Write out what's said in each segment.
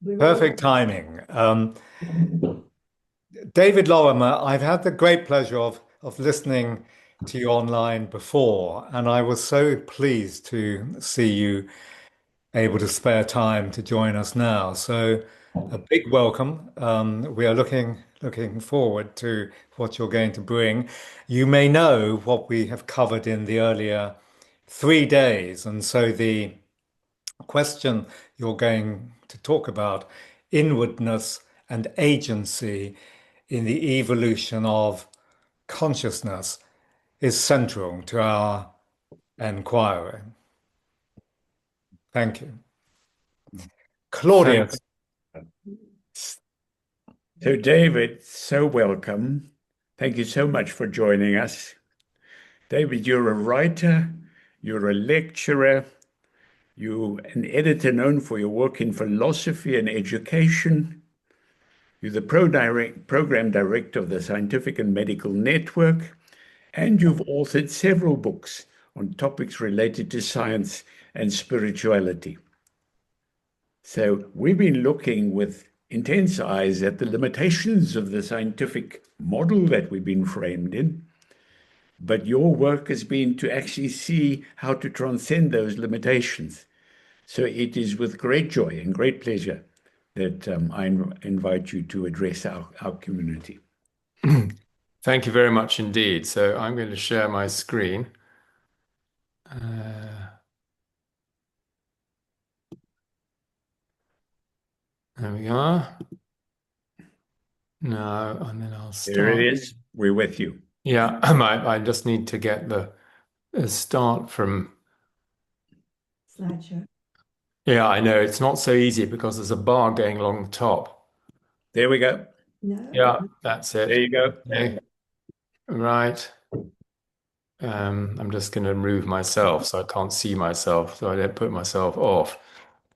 Perfect timing. David Lorimer, I've had the great pleasure of listening to you online before, and I was so pleased to see you able to spare time to join us now. So a big welcome. We are looking forward to what you're going to bring. You may know what we have covered in the earlier 3 days, and so the question you're going to talk about, inwardness and agency in the evolution of consciousness, is central to our inquiry. Thank you. Thank Claudius, So, David, so welcome. Thank you so much for joining us. David, you're a writer, you're a lecturer, you're an editor known for your work in philosophy and education. You're the program director of the Scientific and Medical Network, and you've authored several books on topics related to science and spirituality. So we've been looking with intense eyes at the limitations of the scientific model that we've been framed in. But your work has been to actually see how to transcend those limitations. So it is with great joy and great pleasure that I invite you to address our community. Thank you very much indeed. So I'm going to share my screen. There we are. Now, and then I'll start. There it is. We're with you. Yeah, I just need to get the start from. Slideshow. Yeah, I know it's not so easy because there's a bar going along the top. There we go. No. Yeah, that's it. There you go. Okay. Right. I'm just going to remove myself so I can't see myself, so I don't put myself off.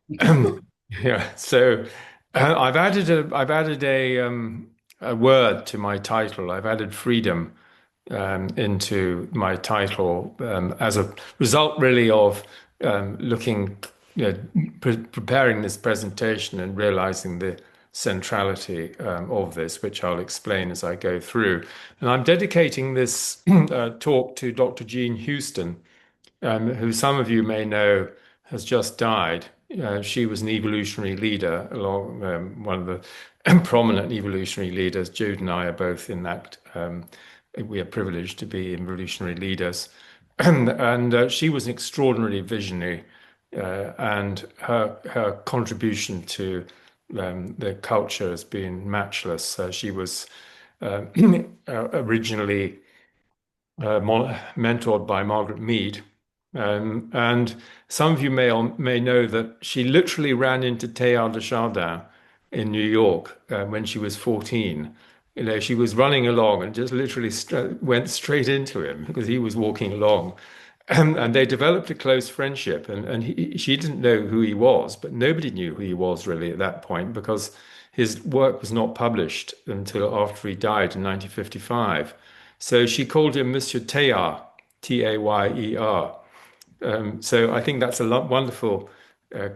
Yeah. So I've added a word to my title. I've added freedom into my title as a result, really, of looking, preparing this presentation and realizing the centrality of this, which I'll explain as I go through. And I'm dedicating this talk to Dr. Jean Houston, who some of you may know has just died. She was an evolutionary leader, along one of the prominent evolutionary leaders. Jude and I are both in that. We are privileged to be evolutionary leaders. And she was an extraordinarily visionary, and her contribution to the culture has been matchless. She was originally mentored by Margaret Mead. And some of you may know that she literally ran into Teilhard de Chardin in New York when she was 14. She was running along and just literally went straight into him because he was walking along. And they developed a close friendship. And she didn't know who he was, but nobody knew who he was really at that point because his work was not published until after he died in 1955. So she called him Monsieur Teilhard, T-A-Y-E-R. So I think that's a wonderful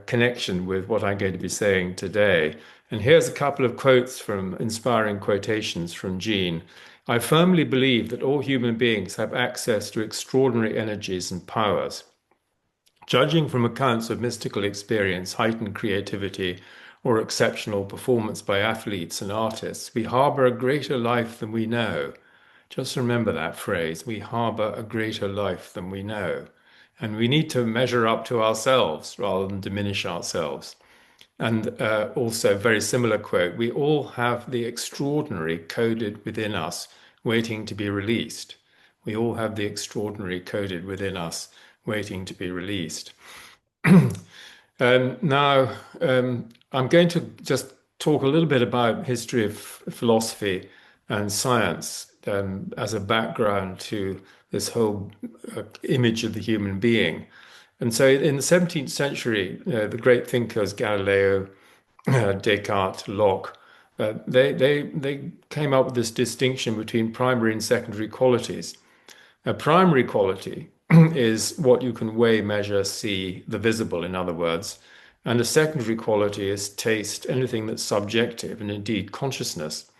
connection with what I'm going to be saying today. And here's a couple of quotes from inspiring quotations from Jean. I firmly believe that all human beings have access to extraordinary energies and powers. Judging from accounts of mystical experience, heightened creativity, or exceptional performance by athletes and artists, we harbor a greater life than we know. Just remember that phrase, we harbor a greater life than we know. And we need to measure up to ourselves rather than diminish ourselves. And also, a very similar quote, we all have the extraordinary coded within us, waiting to be released. We all have the extraordinary coded within us, waiting to be released. Now, I'm going to just talk a little bit about history of philosophy and science as a background to this whole image of the human being. And so in the 17th century, the great thinkers Galileo, Descartes, Locke, they came up with this distinction between primary and secondary qualities. A primary quality is what you can weigh, measure, see, the visible, in other words. And a secondary quality is taste, anything that's subjective, and indeed consciousness.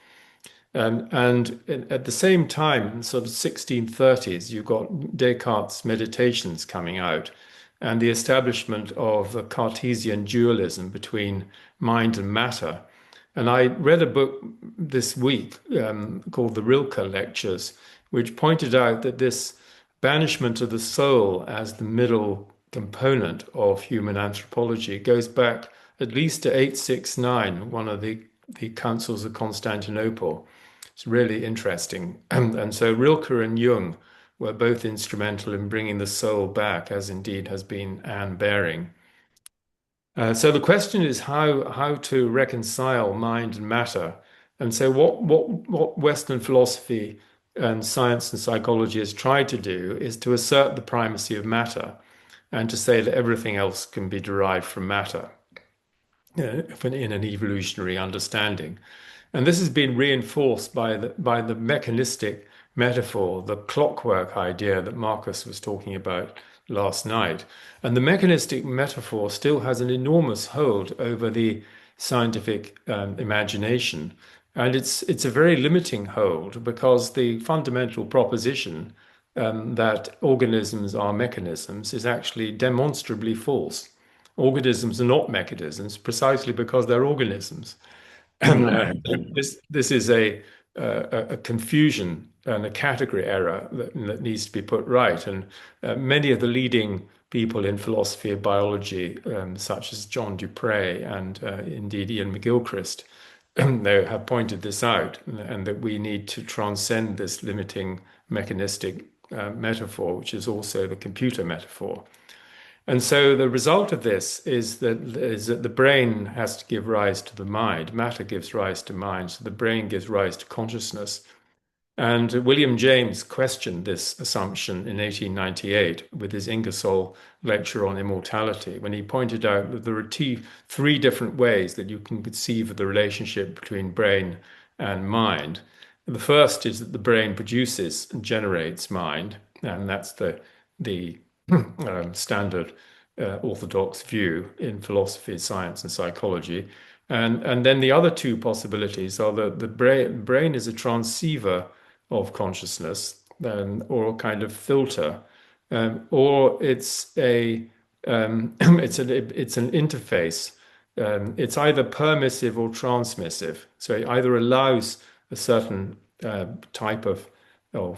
And at the same time, in sort of 1630s, you've got Descartes' meditations coming out and the establishment of a Cartesian dualism between mind and matter. And I read a book this week called the Rilke Lectures, which pointed out that this banishment of the soul as the middle component of human anthropology goes back at least to 869, one of the councils of Constantinople. It's really interesting. And so Rilke and Jung were both instrumental in bringing the soul back, as indeed has been Anne Baring. So the question is how to reconcile mind and matter. And so what Western philosophy and science and psychology has tried to do is to assert the primacy of matter and to say that everything else can be derived from matter in an evolutionary understanding. And this has been reinforced by the mechanistic metaphor, the clockwork idea that Marcus was talking about last night. And the mechanistic metaphor still has an enormous hold over the scientific imagination. And it's a very limiting hold because the fundamental proposition that organisms are mechanisms is actually demonstrably false. Organisms are not mechanisms precisely because they're organisms. And this is a confusion and a category error that needs to be put right. And many of the leading people in philosophy of biology, such as John Dupre and indeed Ian McGilchrist, they have pointed this out, and that we need to transcend this limiting mechanistic metaphor, which is also the computer metaphor. And so the result of this is that the brain has to give rise to the mind. Matter gives rise to mind, so the brain gives rise to consciousness. And William James questioned this assumption in 1898 with his Ingersoll lecture on immortality, when he pointed out that there are three different ways that you can conceive of the relationship between brain and mind. The first is that the brain produces and generates mind, and that's the standard orthodox view in philosophy, science, and psychology. And then the other two possibilities are that the brain is a transceiver of consciousness, or a kind of filter, or it's it's an interface. It's either permissive or transmissive. So it either allows a certain type of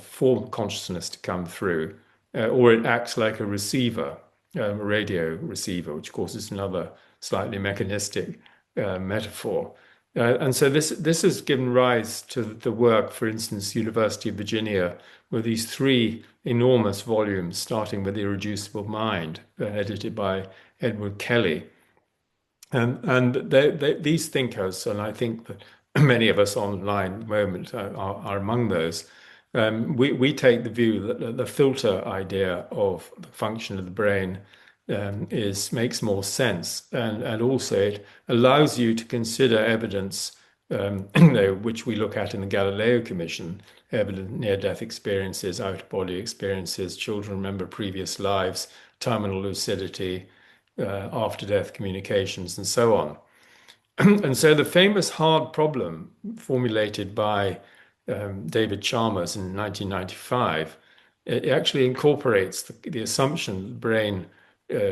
form of consciousness to come through, or it acts like a receiver, a radio receiver, which of course is another slightly mechanistic metaphor. And so this has given rise to the work, for instance, University of Virginia, with these three enormous volumes, starting with The Irreducible Mind, edited by Edward Kelly. And these thinkers, and I think that many of us online at the moment are among those, we take the view that the filter idea of the function of the brain makes more sense, and also it allows you to consider evidence, which we look at in the Galileo Commission, evident near-death experiences, out-of-body experiences, children remember previous lives, terminal lucidity, after-death communications, and so on. And so the famous hard problem formulated by David Chalmers in 1995, it actually incorporates the assumption that the brain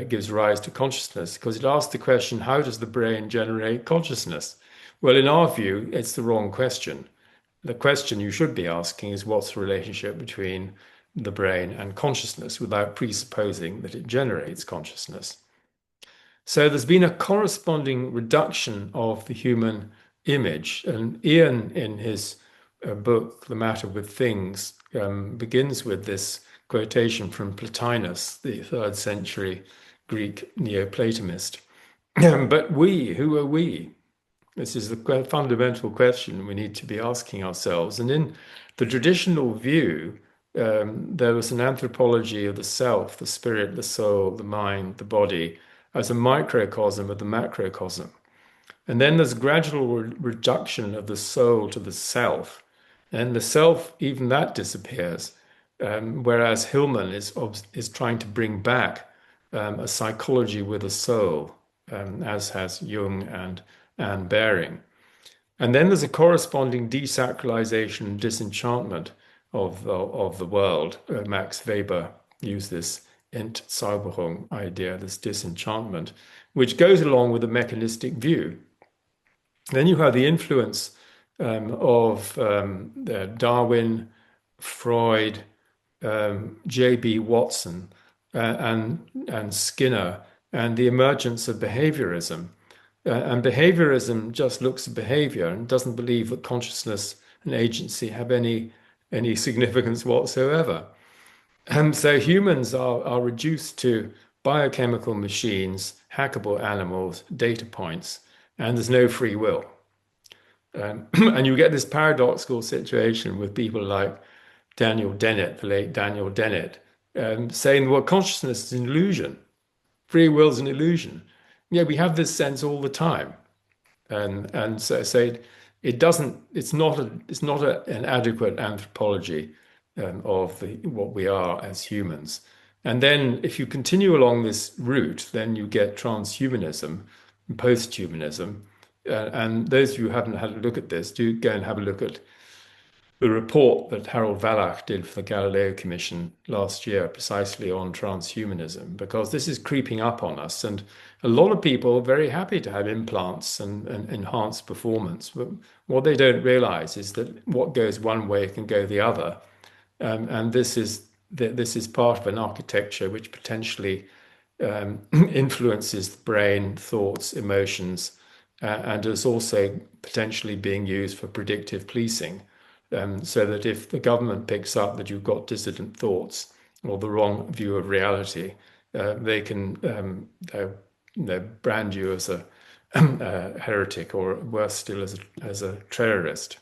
gives rise to consciousness, because it asks the question, how does the brain generate consciousness? Well, in our view, it's the wrong question. The question you should be asking is, what's the relationship between the brain and consciousness, without presupposing that it generates consciousness. So there's been a corresponding reduction of the human image. And Ian, in his book, The Matter with Things, begins with this quotation from Plotinus, the 3rd century Greek Neoplatonist. But we, who are we? This is the fundamental question we need to be asking ourselves. And in the traditional view, there was an anthropology of the self, the spirit, the soul, the mind, the body, as a microcosm of the macrocosm. And then there's gradual reduction of the soul to the self. And the self, even that disappears. Whereas Hillman is trying to bring back a psychology with a soul. as has Jung and Bering. And then there's a corresponding desacralization and disenchantment of the world. Max Weber used this Entzauberung idea, this disenchantment, which goes along with a mechanistic view. Then you have the influence of Darwin, Freud, J.B. Watson, and Skinner, and the emergence of behaviourism. And behaviourism just looks at behaviour and doesn't believe that consciousness and agency have any significance whatsoever. And so humans are reduced to biochemical machines, hackable animals, data points, and there's no free will. And you get this paradoxical situation with people like Daniel Dennett, the late Daniel Dennett, saying, well, consciousness is an illusion. Free will is an illusion. Yeah, we have this sense all the time. And so it doesn't, it's not an adequate anthropology of what we are as humans. And then if you continue along this route, then you get transhumanism, posthumanism. And those of you who haven't had a look at this, do go and have a look at the report that Harold Wallach did for the Galileo Commission last year, precisely on transhumanism, because this is creeping up on us. And a lot of people are very happy to have implants and enhance performance. But what they don't realize is that what goes one way can go the other. And this is part of an architecture which potentially influences the brain, thoughts, emotions, and is also potentially being used for predictive policing. So that if the government picks up that you've got dissident thoughts or the wrong view of reality, they can brand you as a heretic, or worse still, as a terrorist.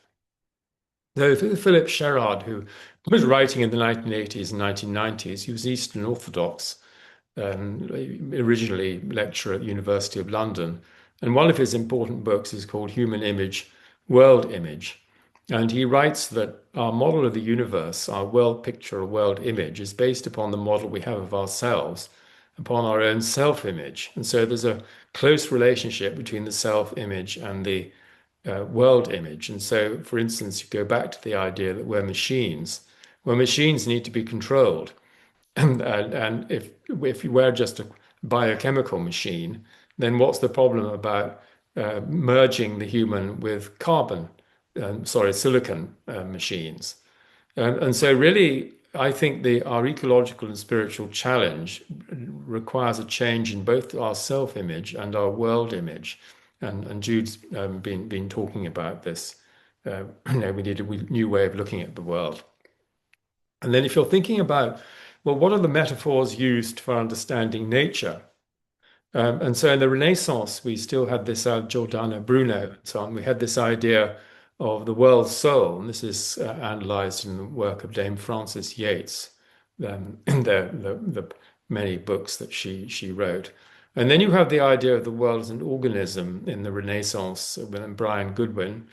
So Philip Sherrard, who was writing in the 1980s and 1990s, he was Eastern Orthodox, originally lecturer at the University of London. And one of his important books is called Human Image, World Image. And he writes that our model of the universe, our world picture or world image, is based upon the model we have of ourselves, upon our own self-image. And so there's a close relationship between the self-image and the world image. And so, for instance, you go back to the idea that we're machines. Well, machines need to be controlled. And if you were just a biochemical machine, then what's the problem about merging the human with silicon machines? And so really, I think our ecological and spiritual challenge requires a change in both our self-image and our world image. And Jude's been talking about this. We need a new way of looking at the world. And then if you're thinking about, well, what are the metaphors used for understanding nature? And so in the Renaissance, we still had this Giordano Bruno and so on. We had this idea of the world soul, and this is analysed in the work of Dame Frances Yates, in the many books that she wrote. And then you have the idea of the world as an organism in the Renaissance with Brian Goodwin.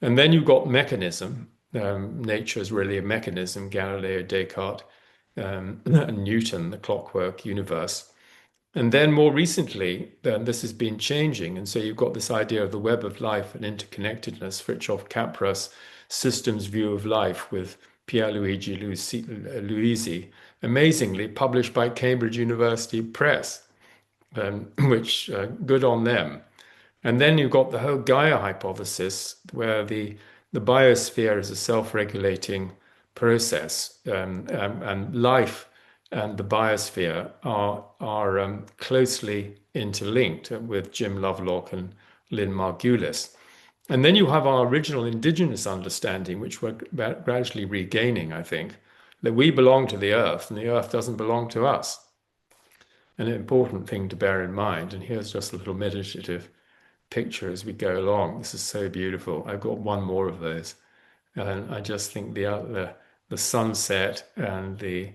And then you've got mechanism. Nature is really a mechanism, Galileo, Descartes, and Newton, the clockwork universe. And then more recently, this has been changing. And so you've got this idea of the web of life and interconnectedness, Fritjof Capra's systems view of life with Pierluigi Luisi, amazingly published by Cambridge University Press, which good on them. And then you've got the whole Gaia hypothesis, where the biosphere is a self-regulating process, and life and the biosphere are closely interlinked with Jim Lovelock and Lynn Margulis. And then you have our original indigenous understanding, which we're gradually regaining, I think, that we belong to the earth and the earth doesn't belong to us. An important thing to bear in mind. And here's just a little meditative picture as we go along. This is so beautiful. I've got one more of those. And I just think the sunset and the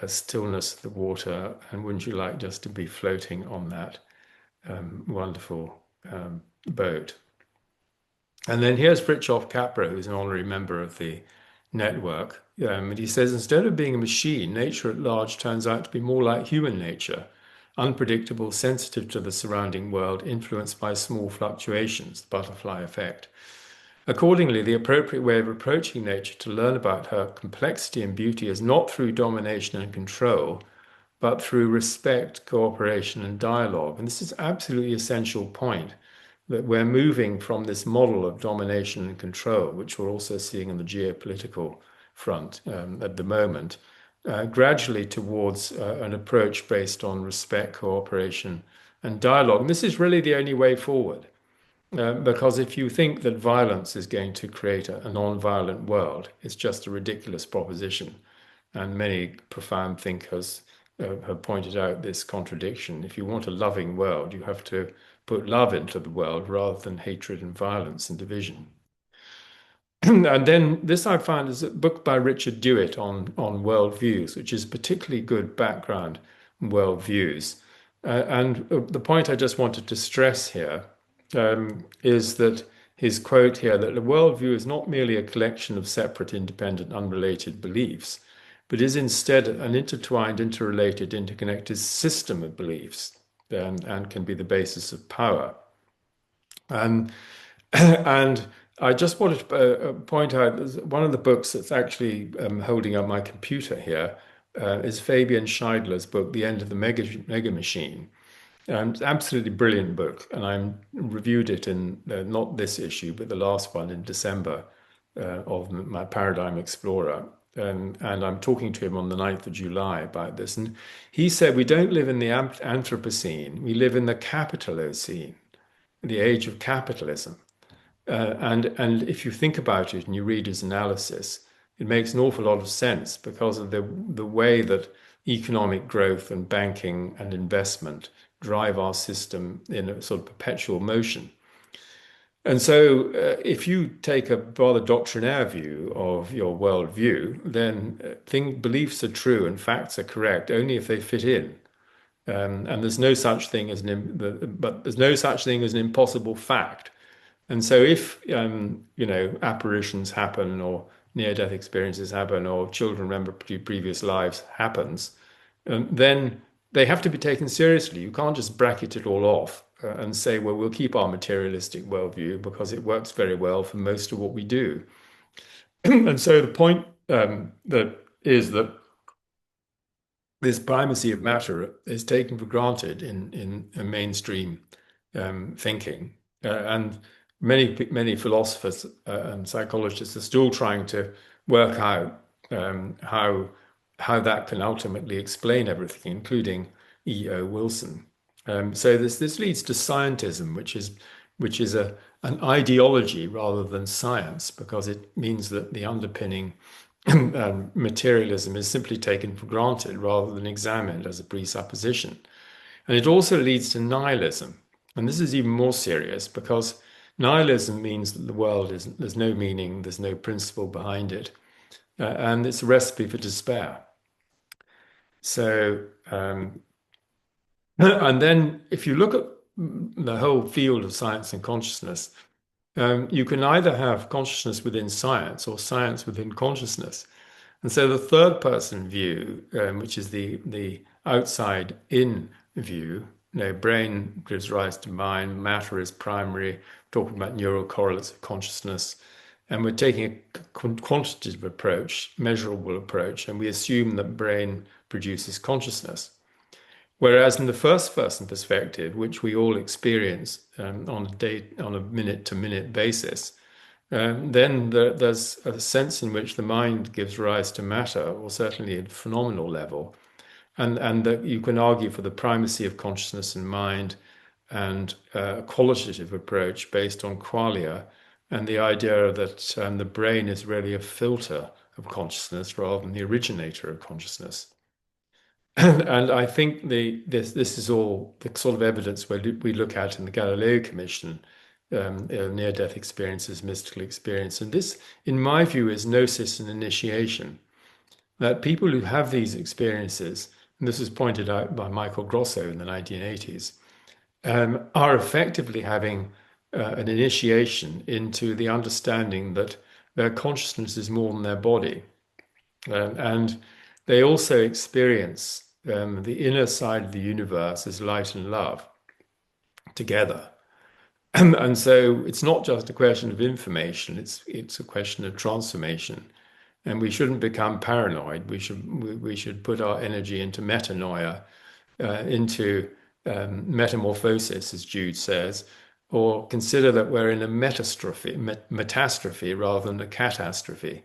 stillness of the water, and wouldn't you like just to be floating on that wonderful boat? And then here's Fritjof Capra, who's an honorary member of the network. And he says, instead of being a machine, nature at large turns out to be more like human nature, unpredictable, sensitive to the surrounding world, influenced by small fluctuations, the butterfly effect. Accordingly, the appropriate way of approaching nature to learn about her complexity and beauty is not through domination and control, but through respect, cooperation, and dialogue. And this is absolutely essential point, that we're moving from this model of domination and control, which we're also seeing on the geopolitical front at the moment, gradually towards an approach based on respect, cooperation, and dialogue. And this is really the only way forward. Because if you think that violence is going to create a non-violent world, it's just a ridiculous proposition. And many profound thinkers have pointed out this contradiction. If you want a loving world, you have to put love into the world rather than hatred and violence and division. And then this I found is a book by Richard Dewitt on worldviews, which is particularly good background worldviews. And the point I just wanted to stress here is that his quote here, that the worldview is not merely a collection of separate, independent, unrelated beliefs, but is instead an intertwined, interrelated, interconnected system of beliefs, and can be the basis of power. And I just wanted to point out one of the books that's actually holding up my computer here is Fabian Scheidler's book, The End of the Mega Machine. It's an absolutely brilliant book, and I reviewed it in not this issue, but the last one in December of my Paradigm Explorer. And I'm talking to him on the 9th of July about this. And he said, we don't live in the Anthropocene, we live in the Capitalocene, the age of capitalism. And if you think about it and you read his analysis, it makes an awful lot of sense because of the way that economic growth and banking and investment drive our system in a sort of perpetual motion. And so if you take a rather doctrinaire view of your worldview, then beliefs are true and facts are correct only if they fit in. And there's no such thing as there's no such thing as an impossible fact. And so if apparitions happen, or near-death experiences happen, or children remember previous lives happens, then they have to be taken seriously. You can't just bracket it all off and say, well, we'll keep our materialistic worldview because it works very well for most of what we do. And so the point that this primacy of matter is taken for granted in mainstream thinking, and many philosophers and psychologists are still trying to work out how that can ultimately explain everything, including E.O. Wilson. So this leads to scientism, which is an ideology rather than science, because it means that the underpinning materialism is simply taken for granted rather than examined as a presupposition. And it also leads to nihilism. And this is even more serious because nihilism means that the world there's no meaning, there's no principle behind it, and it's a recipe for despair. So, and then if you look at the whole field of science and consciousness, you can either have consciousness within science or science within consciousness. And so the third person view, which is the outside in view, brain gives rise to mind, matter is primary, talking about neural correlates of consciousness. And we're taking a quantitative approach, measurable approach, and we assume that brain produces consciousness. Whereas in the first person perspective, which we all experience on a minute-to-minute basis, then there's a sense in which the mind gives rise to matter, or certainly at a phenomenal level, and that you can argue for the primacy of consciousness and mind, and a qualitative approach based on qualia, and the idea that the brain is really a filter of consciousness rather than the originator of consciousness. And I think this is all the sort of evidence we look at in the Galileo Commission, near-death experiences, mystical experience. And this, in my view, is gnosis and initiation. That people who have these experiences, and this was pointed out by Michael Grosso in the 1980s, are effectively having an initiation into the understanding that their consciousness is more than their body. And they also experience the inner side of the universe is light and love together. And so it's not just a question of information, it's a question of transformation. And we shouldn't become paranoid. We should put our energy into metanoia, into metamorphosis, as Jude says, or consider that we're in a metastrophe rather than a catastrophe.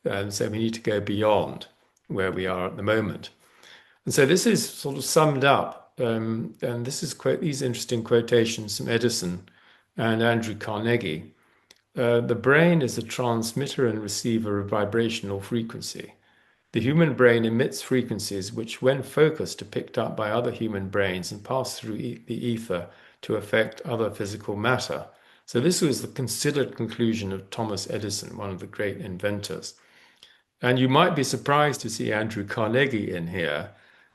And so we need to go beyond where we are at the moment. And so this is sort of summed up, and this is these interesting quotations from Edison and Andrew Carnegie. The brain is a transmitter and receiver of vibrational frequency. The human brain emits frequencies which, when focused, are picked up by other human brains and pass through the ether to affect other physical matter. So this was the considered conclusion of Thomas Edison, one of the great inventors. And you might be surprised to see Andrew Carnegie in here,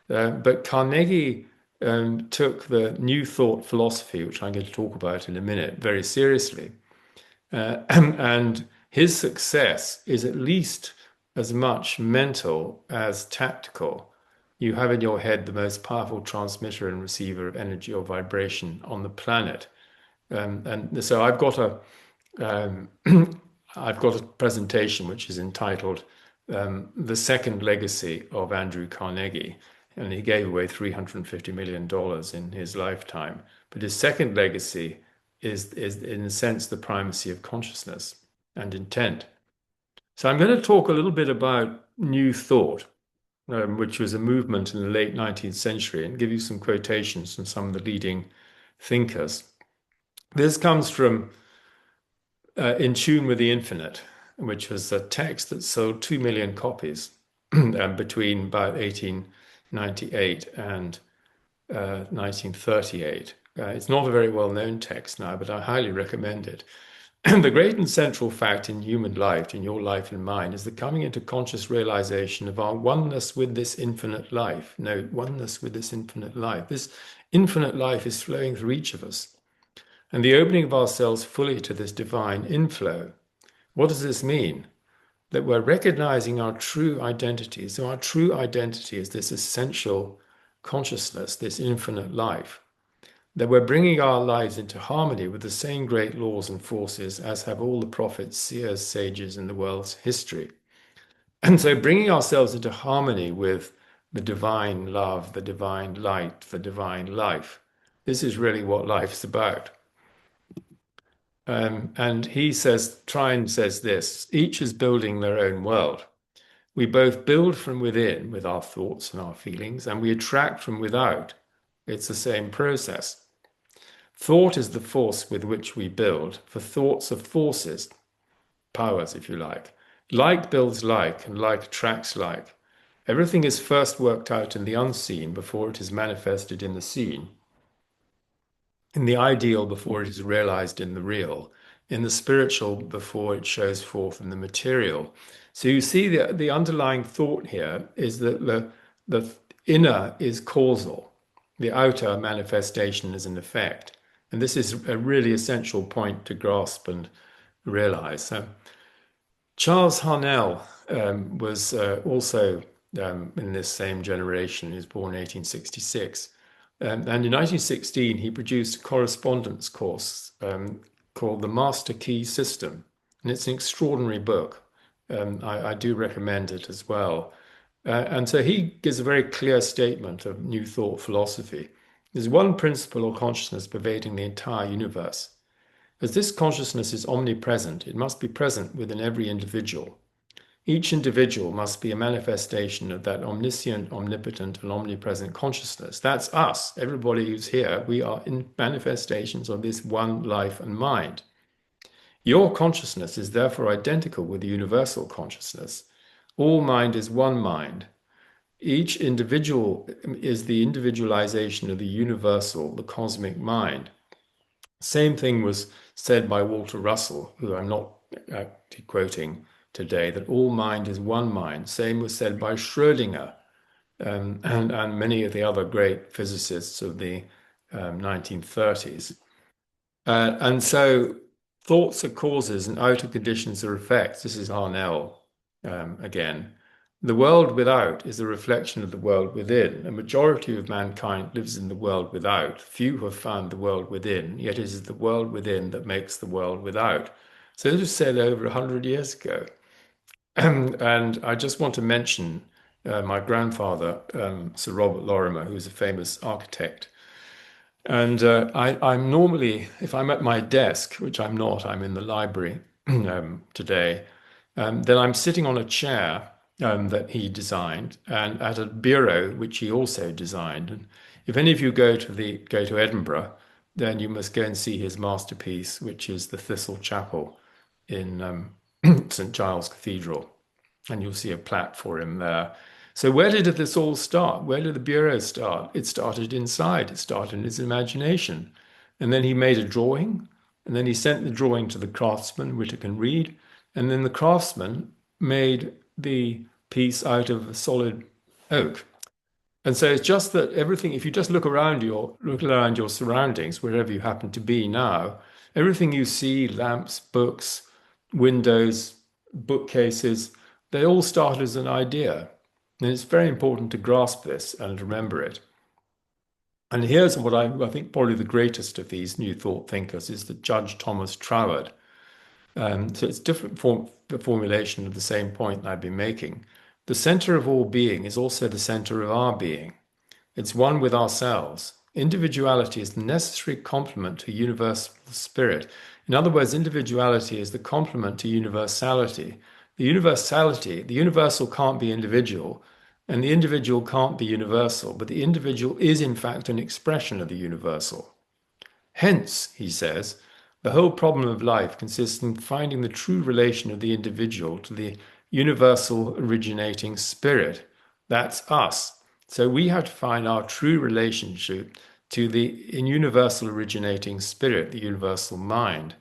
but Carnegie took the New Thought philosophy, which I'm going to talk about in a minute, very seriously. And his success is at least as much mental as tactical. You have in your head the most powerful transmitter and receiver of energy or vibration on the planet. And so I've got a presentation which is entitled The Second Legacy of Andrew Carnegie. And he gave away $350 million in his lifetime. But his second legacy is in a sense the primacy of consciousness and intent. So I'm going to talk a little bit about New Thought, which was a movement in the late 19th century, and give you some quotations from some of the leading thinkers. This comes from In Tune with the Infinite, which was a text that sold 2 million copies between about 1898 and 1938. It's not a very well-known text now, but I highly recommend it. The great and central fact in human life, in your life and mine, is the coming into conscious realization of our oneness with this infinite life. No, oneness with this infinite life. This infinite life is flowing through each of us. And the opening of ourselves fully to this divine inflow. What does this mean? That we're recognizing our true identity. So our true identity is this essential consciousness, this infinite life. That we're bringing our lives into harmony with the same great laws and forces as have all the prophets, seers, sages in the world's history. And so bringing ourselves into harmony with the divine love, the divine light, the divine life. This is really what life's about. And he says, Trine says this, each is building their own world. We both build from within with our thoughts and our feelings, and we attract from without. It's the same process. Thought is the force with which we build, for thoughts are forces, powers, if you like. Like builds like, and like attracts like. Everything is first worked out in the unseen before it is manifested in the seen. In the ideal before it is realized in the real. In the spiritual before it shows forth in the material. So you see the underlying thought here is that the inner is causal. The outer manifestation is an effect. And this is a really essential point to grasp and realize. So Charles Harnell was also in this same generation. He was born in 1866. And in 1916, he produced a correspondence course called The Master Key System. And it's an extraordinary book. I do recommend it as well. And so he gives a very clear statement of New Thought philosophy. There's one principle or consciousness pervading the entire universe. As this consciousness is omnipresent, it must be present within every individual. Each individual must be a manifestation of that omniscient, omnipotent, and omnipresent consciousness. That's us. Everybody who's here, we are in manifestations of this one life and mind. Your consciousness is therefore identical with the universal consciousness. All mind is one mind. Each individual is the individualization of the universal, the cosmic mind. Same thing was said by Walter Russell, who I'm not actually quoting today, that all mind is one mind. Same was said by Schrödinger and many of the other great physicists of the 1930s. And so thoughts are causes and outer conditions are effects. This is Harnell again. The world without is a reflection of the world within. A majority of mankind lives in the world without. Few have found the world within, yet it is the world within that makes the world without. So this was said over 100 years ago. And I just want to mention my grandfather, Sir Robert Lorimer, who was a famous architect. And I'm normally, if I'm at my desk, which I'm not, I'm in the library today, then I'm sitting on a chair that he designed, and at a bureau which he also designed. And if any of you go to Edinburgh, then you must go and see his masterpiece, which is the Thistle Chapel in St. Giles Cathedral, and you'll see a plaque for him there. So where did this all start? Where did the bureau start? It started inside. It started in his imagination. And then he made a drawing, and then he sent the drawing to the craftsman, which it can read, and then the craftsman made the piece out of solid oak. And so it's just that everything, if you just look around your surroundings, wherever you happen to be now, everything you see, lamps, books, windows, bookcases, they all start as an idea. And it's very important to grasp this and remember it. And here's what I think probably the greatest of these new thought thinkers is the Judge Thomas Troward. So it's different the formulation of the same point I've been making. The center of all being is also the center of our being. It's one with ourselves. Individuality is the necessary complement to universal spirit. In other words, individuality is the complement to universality. The universal can't be individual, and the individual can't be universal, but the individual is in fact an expression of the universal. Hence, he says, the whole problem of life consists in finding the true relation of the individual to the universal originating spirit. That's us. So we have to find our true relationship to the universal originating spirit, the universal mind.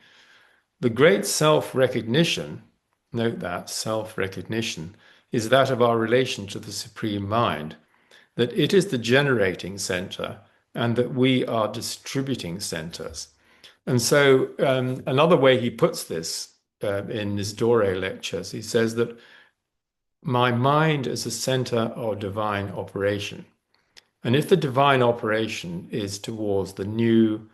The great self-recognition, note that, self-recognition, is that of our relation to the Supreme Mind, that it is the generating center and that we are distributing centers. And so another way he puts this in his Dore lectures, he says that my mind is a center of divine operation. And if the divine operation is towards the new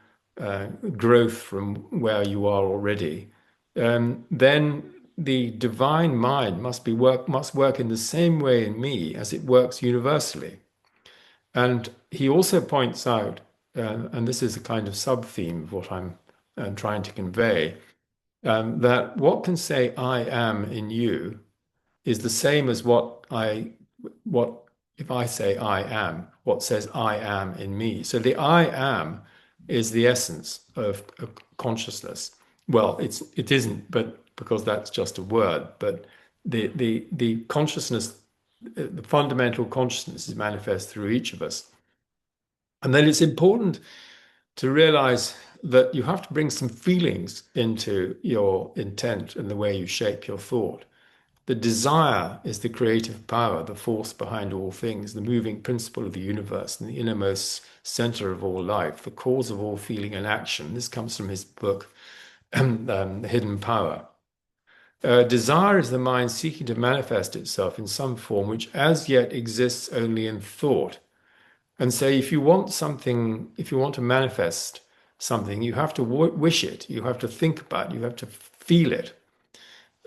growth from where you are already, then the divine mind must work in the same way in me as it works universally. And he also points out, and this is a kind of sub-theme of what I'm trying to convey, that what can say I am in you is the same as what if I say I am, what says I am in me. So the I am is the essence of consciousness. Well, it isn't, but because that's just a word, but the consciousness, the fundamental consciousness is manifest through each of us. And then it's important to realize that you have to bring some feelings into your intent and the way you shape your thought. The desire is the creative power, the force behind all things, the moving principle of the universe, and the innermost center of all life, the cause of all feeling and action. This comes from his book, The Hidden Power. Desire is the mind seeking to manifest itself in some form which as yet exists only in thought. And so if you want to manifest something, you have to wish it, you have to think about it, you have to feel it.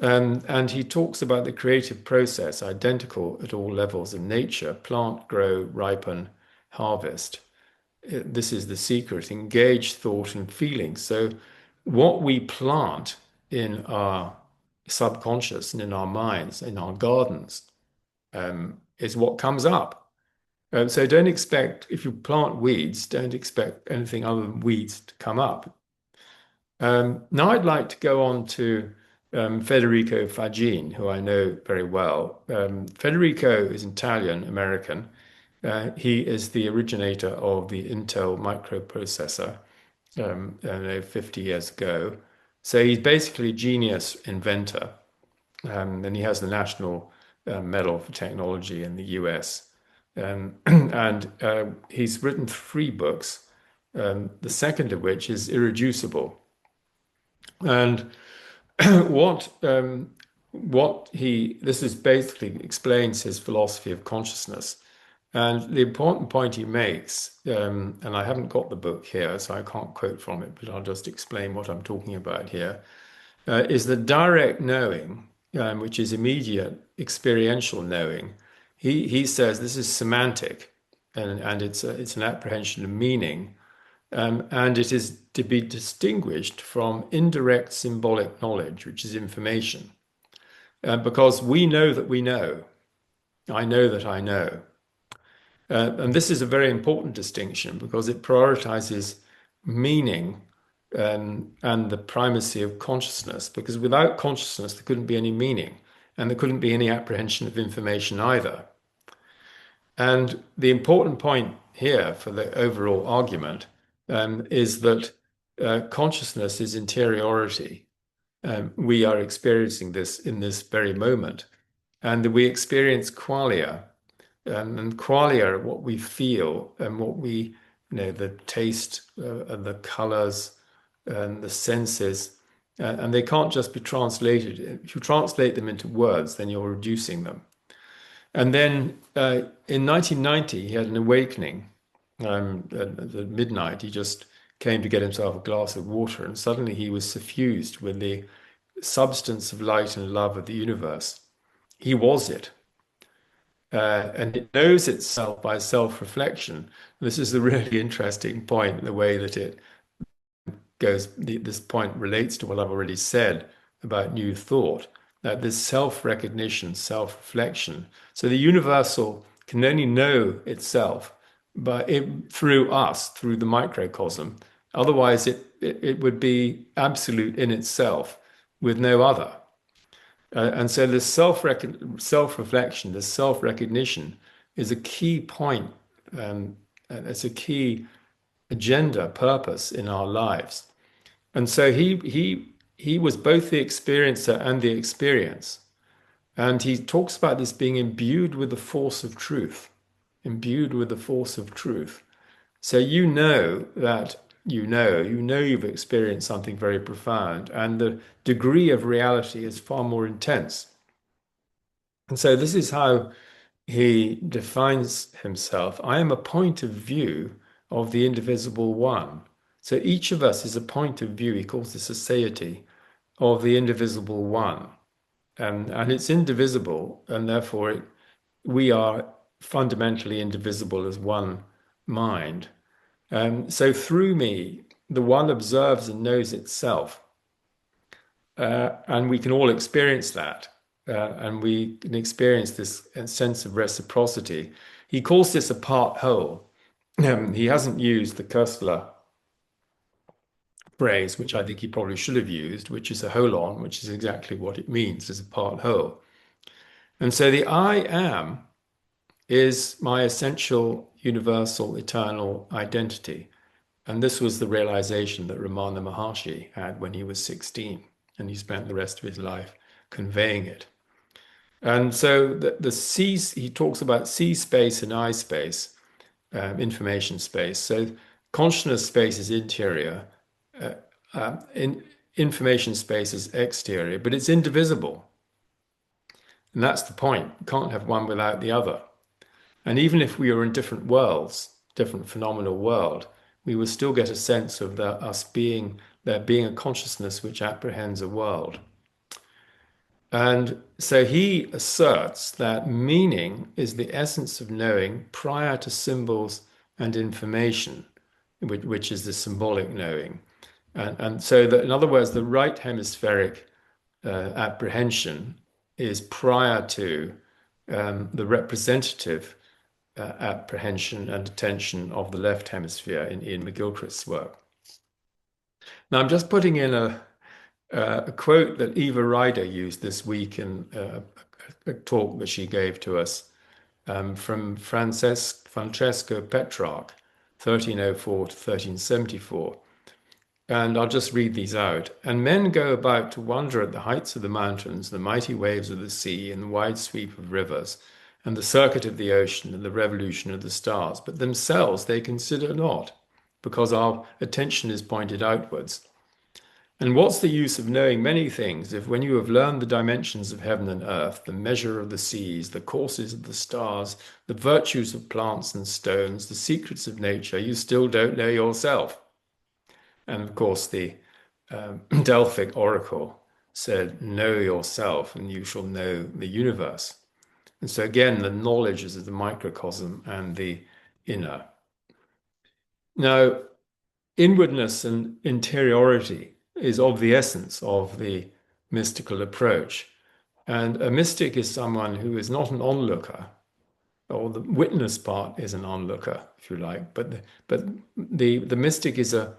And he talks about the creative process, identical at all levels of nature: plant, grow, ripen, harvest. This is the secret: engage thought and feeling. So what we plant in our subconscious and in our minds, in our gardens, is what comes up. So don't expect, if you plant weeds, don't expect anything other than weeds to come up. Now I'd like to go on to Federico Fagin, who I know very well. Federico is Italian American. He is the originator of the Intel microprocessor 50 years ago. So he's basically a genius inventor. And he has the National Medal for Technology in the US. And he's written 3 books, the second of which is Irreducible. And what this is basically explains his philosophy of consciousness. And the important point he makes, and I haven't got the book here, so I can't quote from it, but I'll just explain what I'm talking about here, is the direct knowing, which is immediate experiential knowing. He says this is semantic, and it's an apprehension of meaning, and it is to be distinguished from indirect symbolic knowledge, which is information, because we know that we know. I know that I know. And this is a very important distinction because it prioritizes meaning and the primacy of consciousness, because without consciousness, there couldn't be any meaning and there couldn't be any apprehension of information either. And the important point here for the overall argument is that consciousness is interiority. We are experiencing this in this very moment, and we experience qualia. And qualia are what we feel and what we, the taste and the colors and the senses, and they can't just be translated. If you translate them into words, then you're reducing them. And then in 1990, he had an awakening. At midnight, he just came to get himself a glass of water, and suddenly he was suffused with the substance of light and love of the universe. He was it. And it knows itself by self-reflection. This is a really interesting point, the way that it goes. This point relates to what I've already said about new thought, that this self-recognition, self-reflection. So the universal can only know itself through us, through the microcosm. Otherwise, it would be absolute in itself with no other. And so this self-reflection, this self-recognition is a key point, and it's a key agenda, purpose in our lives. And so he was both the experiencer and the experience. And he talks about this being imbued with the force of truth, imbued with the force of truth. So you know that you know you've experienced something very profound, and the degree of reality is far more intense. And so this is how he defines himself. I am a point of view of the indivisible one. So each of us is a point of view, he calls this a satiety, of the indivisible one. And it's indivisible, and therefore we are fundamentally indivisible as one mind. So through me, the one observes and knows itself. And we can all experience that. And we can experience this sense of reciprocity. He calls this a part whole. He hasn't used the Koestler phrase, which I think he probably should have used, which is a holon, which is exactly what it means, as a part whole. And so the I am is my essential, universal, eternal identity. And this was the realization that Ramana Maharshi had when he was 16, and he spent the rest of his life conveying it. And so the C, he talks about C space and I space, information space. So consciousness space is interior, information space is exterior, but it's indivisible. And that's the point. You can't have one without the other. And even if we are in different worlds, different phenomenal world, we will still get a sense of there being a consciousness which apprehends a world. And so he asserts that meaning is the essence of knowing prior to symbols and information, which is the symbolic knowing. And so that, in other words, the right hemispheric apprehension is prior to the representative apprehension and attention of the left hemisphere in Ian McGilchrist's work. Now, I'm just putting in a quote that Eva Ryder used this week in a talk that she gave to us from Francesco Petrarch, 1304 to 1374. And I'll just read these out. And men go about to wonder at the heights of the mountains, the mighty waves of the sea, and the wide sweep of rivers, and the circuit of the ocean, and the revolution of the stars. But themselves they consider not, because our attention is pointed outwards. And what's the use of knowing many things if when you have learned the dimensions of heaven and earth, the measure of the seas, the courses of the stars, the virtues of plants and stones, the secrets of nature, you still don't know yourself? And of course, the Delphic oracle said, know yourself and you shall know the universe. And so again, the knowledge is the microcosm and the inner. Now, inwardness and interiority is of the essence of the mystical approach. And a mystic is someone who is not an onlooker, or the witness part is an onlooker, if you like, but the mystic is a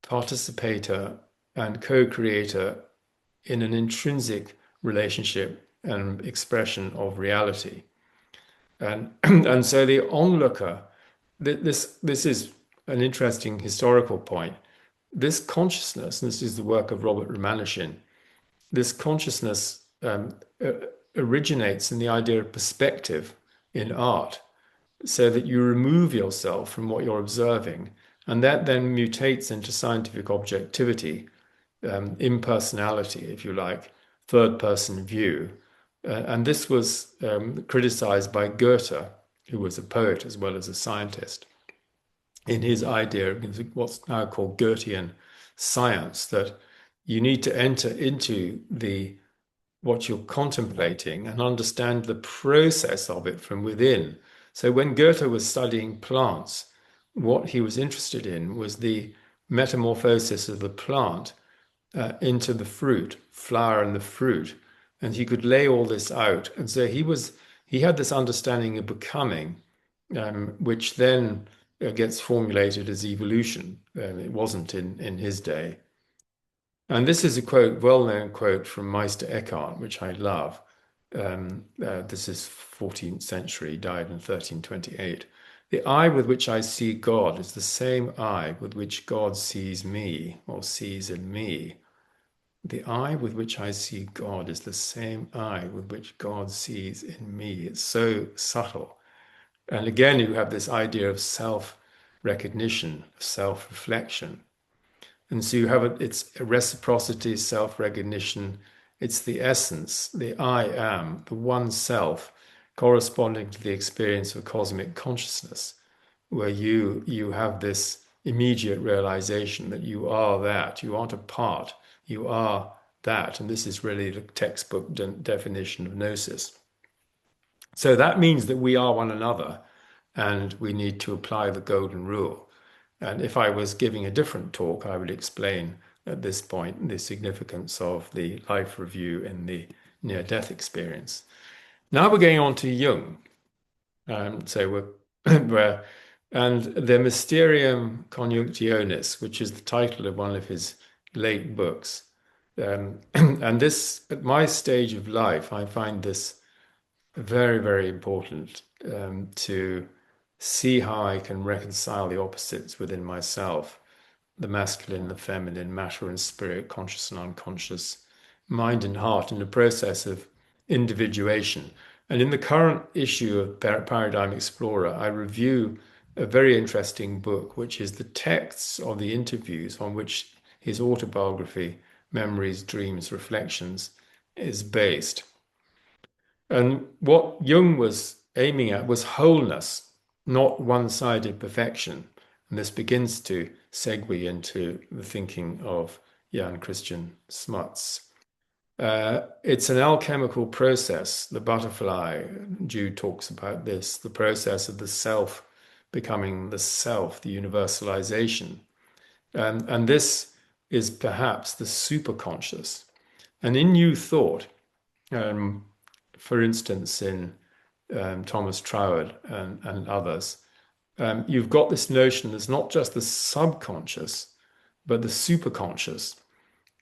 participator and co-creator in an intrinsic relationship and expression of reality. And, and so the onlooker, this is an interesting historical point. This consciousness, and this is the work of Robert Ramanujan, this consciousness originates in the idea of perspective in art, so that you remove yourself from what you're observing, and that then mutates into scientific objectivity, impersonality, if you like, third-person view. And this was criticized by Goethe, who was a poet as well as a scientist, in his idea of what's now called Goethean science, that you need to enter into what you're contemplating and understand the process of it from within. So when Goethe was studying plants, what he was interested in was the metamorphosis of the plant into the fruit, flower and the fruit. And he could lay all this out. And so he had this understanding of becoming, which then gets formulated as evolution. It wasn't in his day. And this is a quote, well-known quote from Meister Eckhart, which I love. This is 14th century, died in 1328. The eye with which I see God is the same eye with which God sees me, or sees in me. The eye with which I see God is the same eye with which God sees in me. It's so subtle. And again, you have this idea of self-recognition, self-reflection. And so you have it's a reciprocity, self-recognition. It's the essence, the I am, the one self, corresponding to the experience of cosmic consciousness, where you have this immediate realization that you are that, you aren't a part, you are that. And this is really the textbook definition of gnosis. So that means that we are one another, and we need to apply the golden rule. And if I was giving a different talk, I would explain at this point the significance of the life review in the near-death experience. Now we're going on to Jung. So and the Mysterium Conjunctionis, which is the title of one of his late books. And this, at my stage of life, I find this very, very important to see how I can reconcile the opposites within myself, the masculine, the feminine, matter and spirit, conscious and unconscious, mind and heart, in the process of individuation. And in the current issue of Paradigm Explorer, I review a very interesting book, which is the texts of the interviews on which his autobiography, Memories, Dreams, Reflections, is based. And what Jung was aiming at was wholeness, not one-sided perfection. And this begins to segue into the thinking of Jan Christian Smuts. It's an alchemical process, the butterfly. Jude talks about this, the process of the self becoming the self, the universalization. And this is perhaps the superconscious. And in New Thought, for instance, in Thomas Troward and others, you've got this notion that's not just the subconscious, but the superconscious.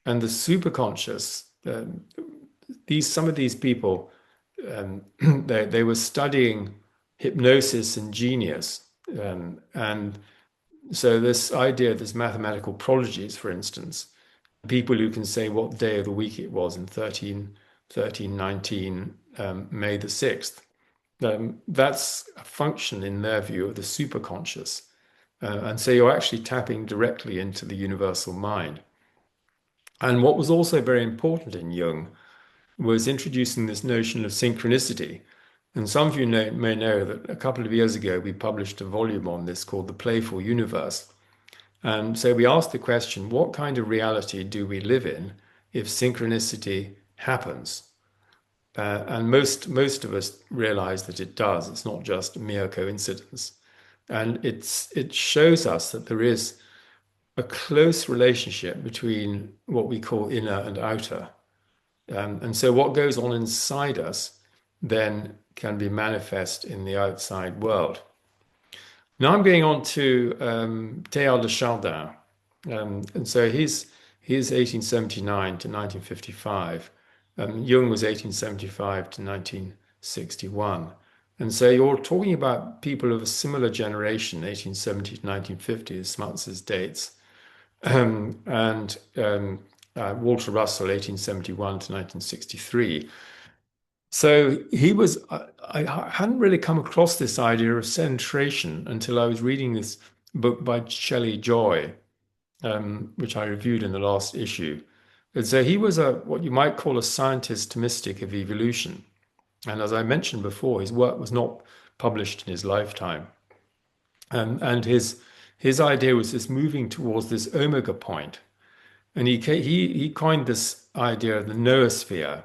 And the superconscious, some of these people, they were studying hypnosis and genius. And so this idea, this mathematical prodigies, for instance, people who can say what day of the week it was in 1319, May the 6th, that's a function in their view of the superconscious. And so you're actually tapping directly into the universal mind. And what was also very important in Jung was introducing this notion of synchronicity. And some of you may know that a couple of years ago we published a volume on this called The Playful Universe. And so we asked the question, what kind of reality do we live in if synchronicity happens? And most of us realize that it does. It's not just mere coincidence. And it shows us that there is a close relationship between what we call inner and outer. And so what goes on inside us then can be manifest in the outside world. Now I'm going on to Teilhard de Chardin. And so he's 1879 to 1955. Jung was 1875 to 1961. And so you're talking about people of a similar generation, 1870 to 1950, as Smuts's dates. And Walter Russell, 1871 to 1963. So he was, I hadn't really come across this idea of centration until I was reading this book by Shelley Joy, which I reviewed in the last issue. And so he was what you might call a scientist mystic of evolution. And as I mentioned before, his work was not published in his lifetime. And his idea was this moving towards this omega point. And he coined this idea of the noosphere.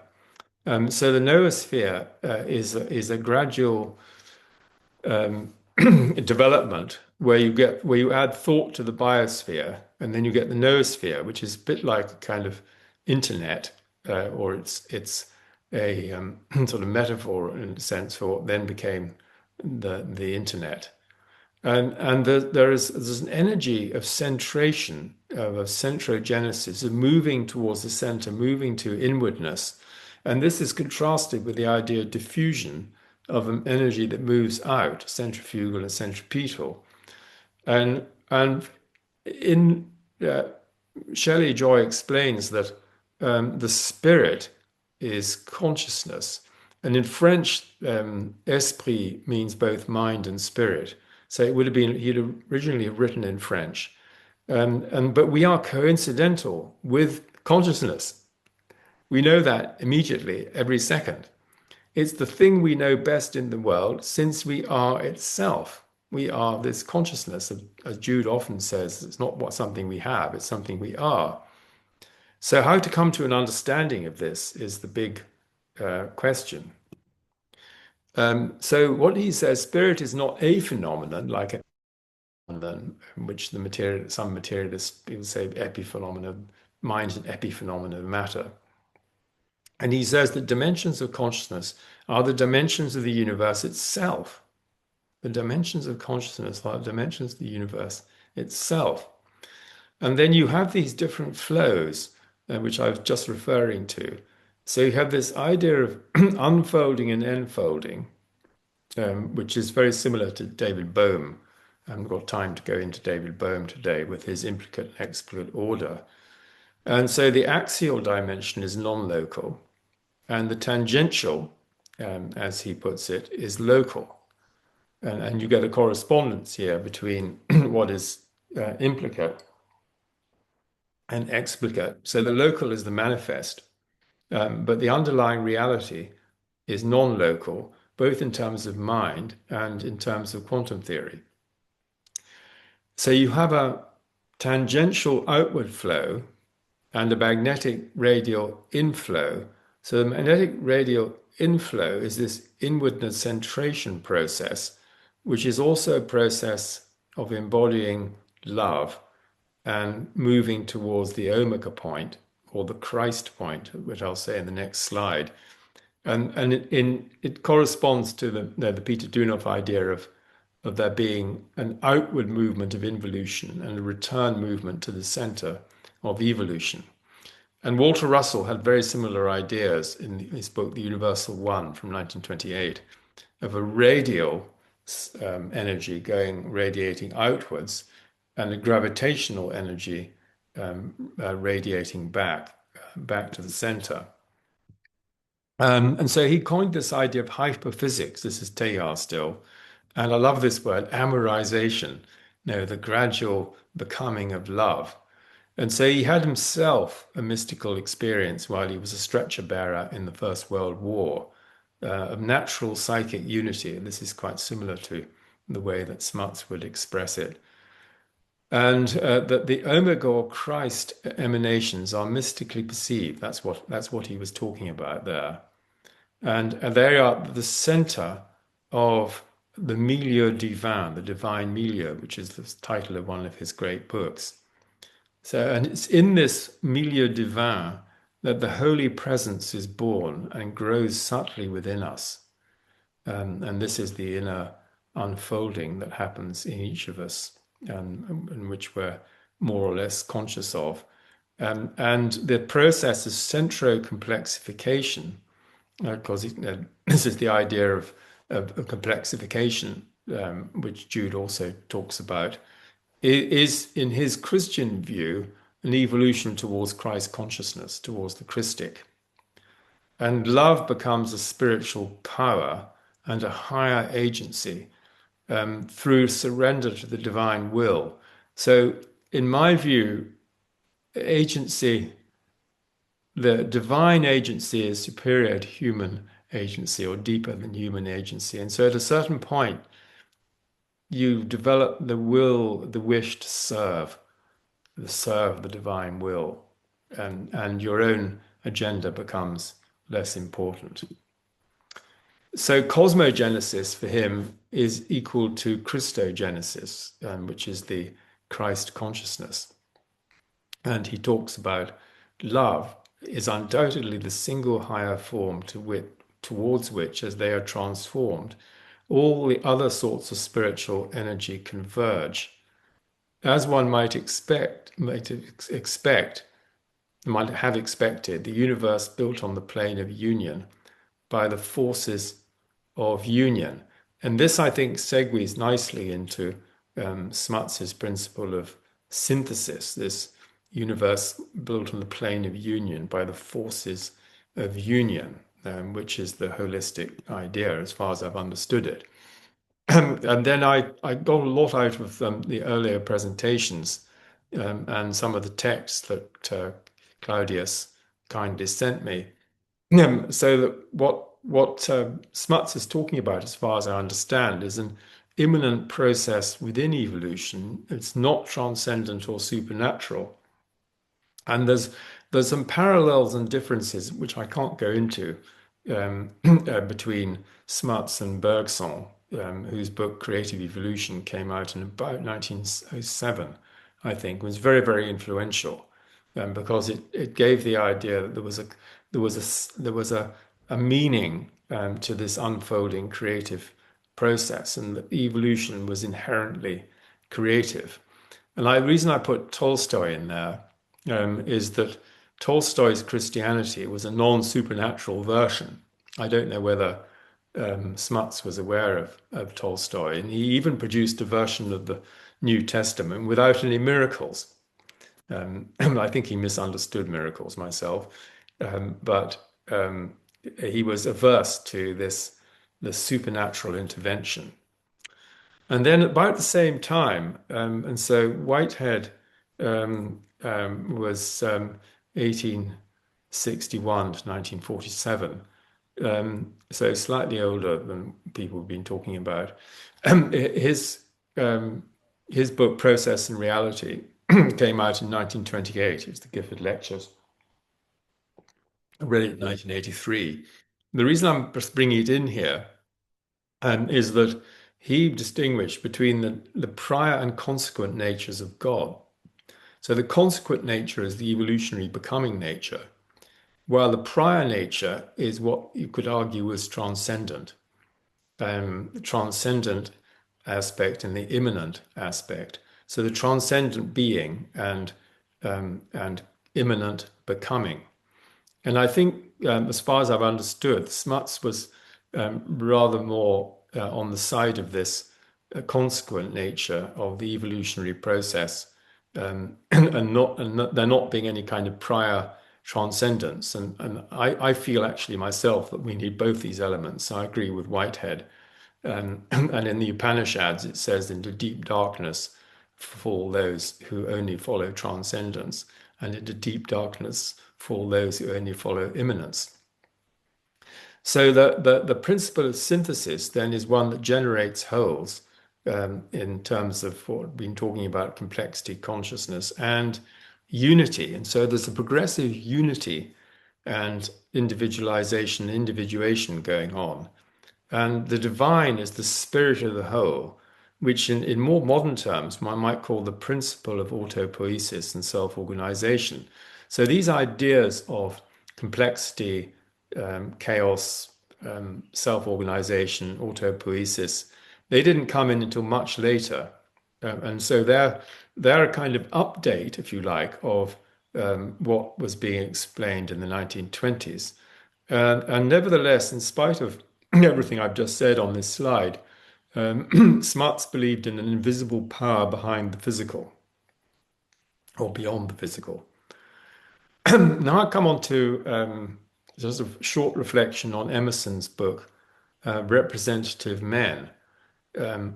So the noosphere is a gradual development where you add thought to the biosphere, and then you get the noosphere, which is a bit like a kind of internet, or it's a sort of metaphor in a sense for what then became the internet. And there's an energy of centration, of centrogenesis, of moving towards the center, moving to inwardness. And this is contrasted with the idea of diffusion, of an energy that moves out, centrifugal and centripetal. And in Shelley Joy explains that the spirit is consciousness. And in French, esprit means both mind and spirit. So it would have been, he'd originally have written in French. But we are coincidental with consciousness. We know that immediately, every second. It's the thing we know best in the world since we are itself. We are this consciousness, as Jude often says, it's not something we have, it's something we are. So how to come to an understanding of this is the big question. So what he says, spirit is not a phenomenon like a phenomenon, in which some materialists people say epiphenomenon, mind is an epiphenomenon of matter. And he says that dimensions of consciousness are the dimensions of the universe itself. The dimensions of consciousness are the dimensions of the universe itself. And then you have these different flows, which I was just referring to. So you have this idea of unfolding and enfolding, which is very similar to David Bohm. I haven't got time to go into David Bohm today with his implicate and explicit order. And so the axial dimension is non-local, and the tangential, as he puts it, is local. And you get a correspondence here between what is implicate and explicate. So the local is the manifest, but the underlying reality is non-local, both in terms of mind and in terms of quantum theory. So you have a tangential outward flow and a magnetic radial inflow. So the magnetic radial inflow is this inwardness centration process, which is also a process of embodying love and moving towards the omega point, or the Christ point, which I'll say in the next slide. And it corresponds to the Peter Doonoff idea of there being an outward movement of involution and a return movement to the center of evolution. And Walter Russell had very similar ideas in his book, The Universal One from 1928, of a radial energy radiating outwards and a gravitational energy radiating back to the center. And so he coined this idea of hyperphysics. This is Teilhard still. And I love this word, amorization, the gradual becoming of love. And so he had himself a mystical experience while he was a stretcher bearer in the First World War of natural psychic unity. And this is quite similar to the way that Smuts would express it. And that the Omega or Christ emanations are mystically perceived. That's what he was talking about there. And they are the center of the milieu divin, the divine milieu, which is the title of one of his great books. So, and it's in this milieu divin that the Holy Presence is born and grows subtly within us. And this is the inner unfolding that happens in each of us, and which we're more or less conscious of. And the process of centro-complexification, because this is the idea of complexification, which Jude also talks about, is, in his Christian view, an evolution towards Christ consciousness, towards the Christic. And love becomes a spiritual power and a higher agency through surrender to the divine will. So, in my view, agency, the divine agency is superior to human agency or deeper than human agency. And so at a certain point, you develop the will, the wish to serve the divine will, and your own agenda becomes less important. So cosmogenesis for him is equal to Christogenesis, which is the Christ consciousness. And he talks about love is undoubtedly the single higher form towards which, as they are transformed, all the other sorts of spiritual energy converge. As one might have expected, the universe built on the plane of union by the forces of union. And this, I think, segues nicely into Smuts's principle of synthesis, this universe built on the plane of union by the forces of union, which is the holistic idea as far as I've understood it. And then I got a lot out of the earlier presentations and some of the texts that Claudius kindly sent me. So that what Smuts is talking about, as far as I understand, is an immanent process within evolution. It's not transcendent or supernatural. And there's some parallels and differences, which I can't go into, between Smuts and Bergson, whose book Creative Evolution came out in about 1907, I think, was very, very influential, because it gave the idea that there was a meaning to this unfolding creative process, and that evolution was inherently creative. And the reason I put Tolstoy in there is that Tolstoy's Christianity was a non-supernatural version. I don't know whether Smuts was aware of Tolstoy, and he even produced a version of the New Testament without any miracles. I think he misunderstood miracles myself, but he was averse to the supernatural intervention. And then about the same time, and so Whitehead was 1861 to 1947, so slightly older than people have been talking about. His book Process and Reality came out in 1928. It's the Gifford Lectures. I read it in 1983. The reason I'm just bringing it in here is that he distinguished between the prior and consequent natures of God. So the consequent nature is the evolutionary becoming nature, while the prior nature is what you could argue was transcendent. The transcendent aspect and the immanent aspect. So the transcendent being and immanent becoming. And I think, as far as I've understood, Smuts was rather more on the side of this consequent nature of the evolutionary process, and there not being any kind of prior transcendence. And I feel actually myself that we need both these elements. I agree with Whitehead. And in the Upanishads, it says, into deep darkness, for those who only follow transcendence, and into deep darkness for those who only follow immanence. So the principle of synthesis then is one that generates wholes, in terms of what we've been talking about, complexity, consciousness, and unity. And so there's a progressive unity and individualization, individuation going on. And the divine is the spirit of the whole, which in more modern terms, one might call the principle of autopoiesis and self-organization. So these ideas of complexity, chaos, self-organization, autopoiesis, they didn't come in until much later. And so they're a kind of update, if you like, of what was being explained in the 1920s. And nevertheless, in spite of everything I've just said on this slide, Smuts believed in an invisible power behind the physical, or beyond the physical. Now I come on to just a short reflection on Emerson's book, Representative Men,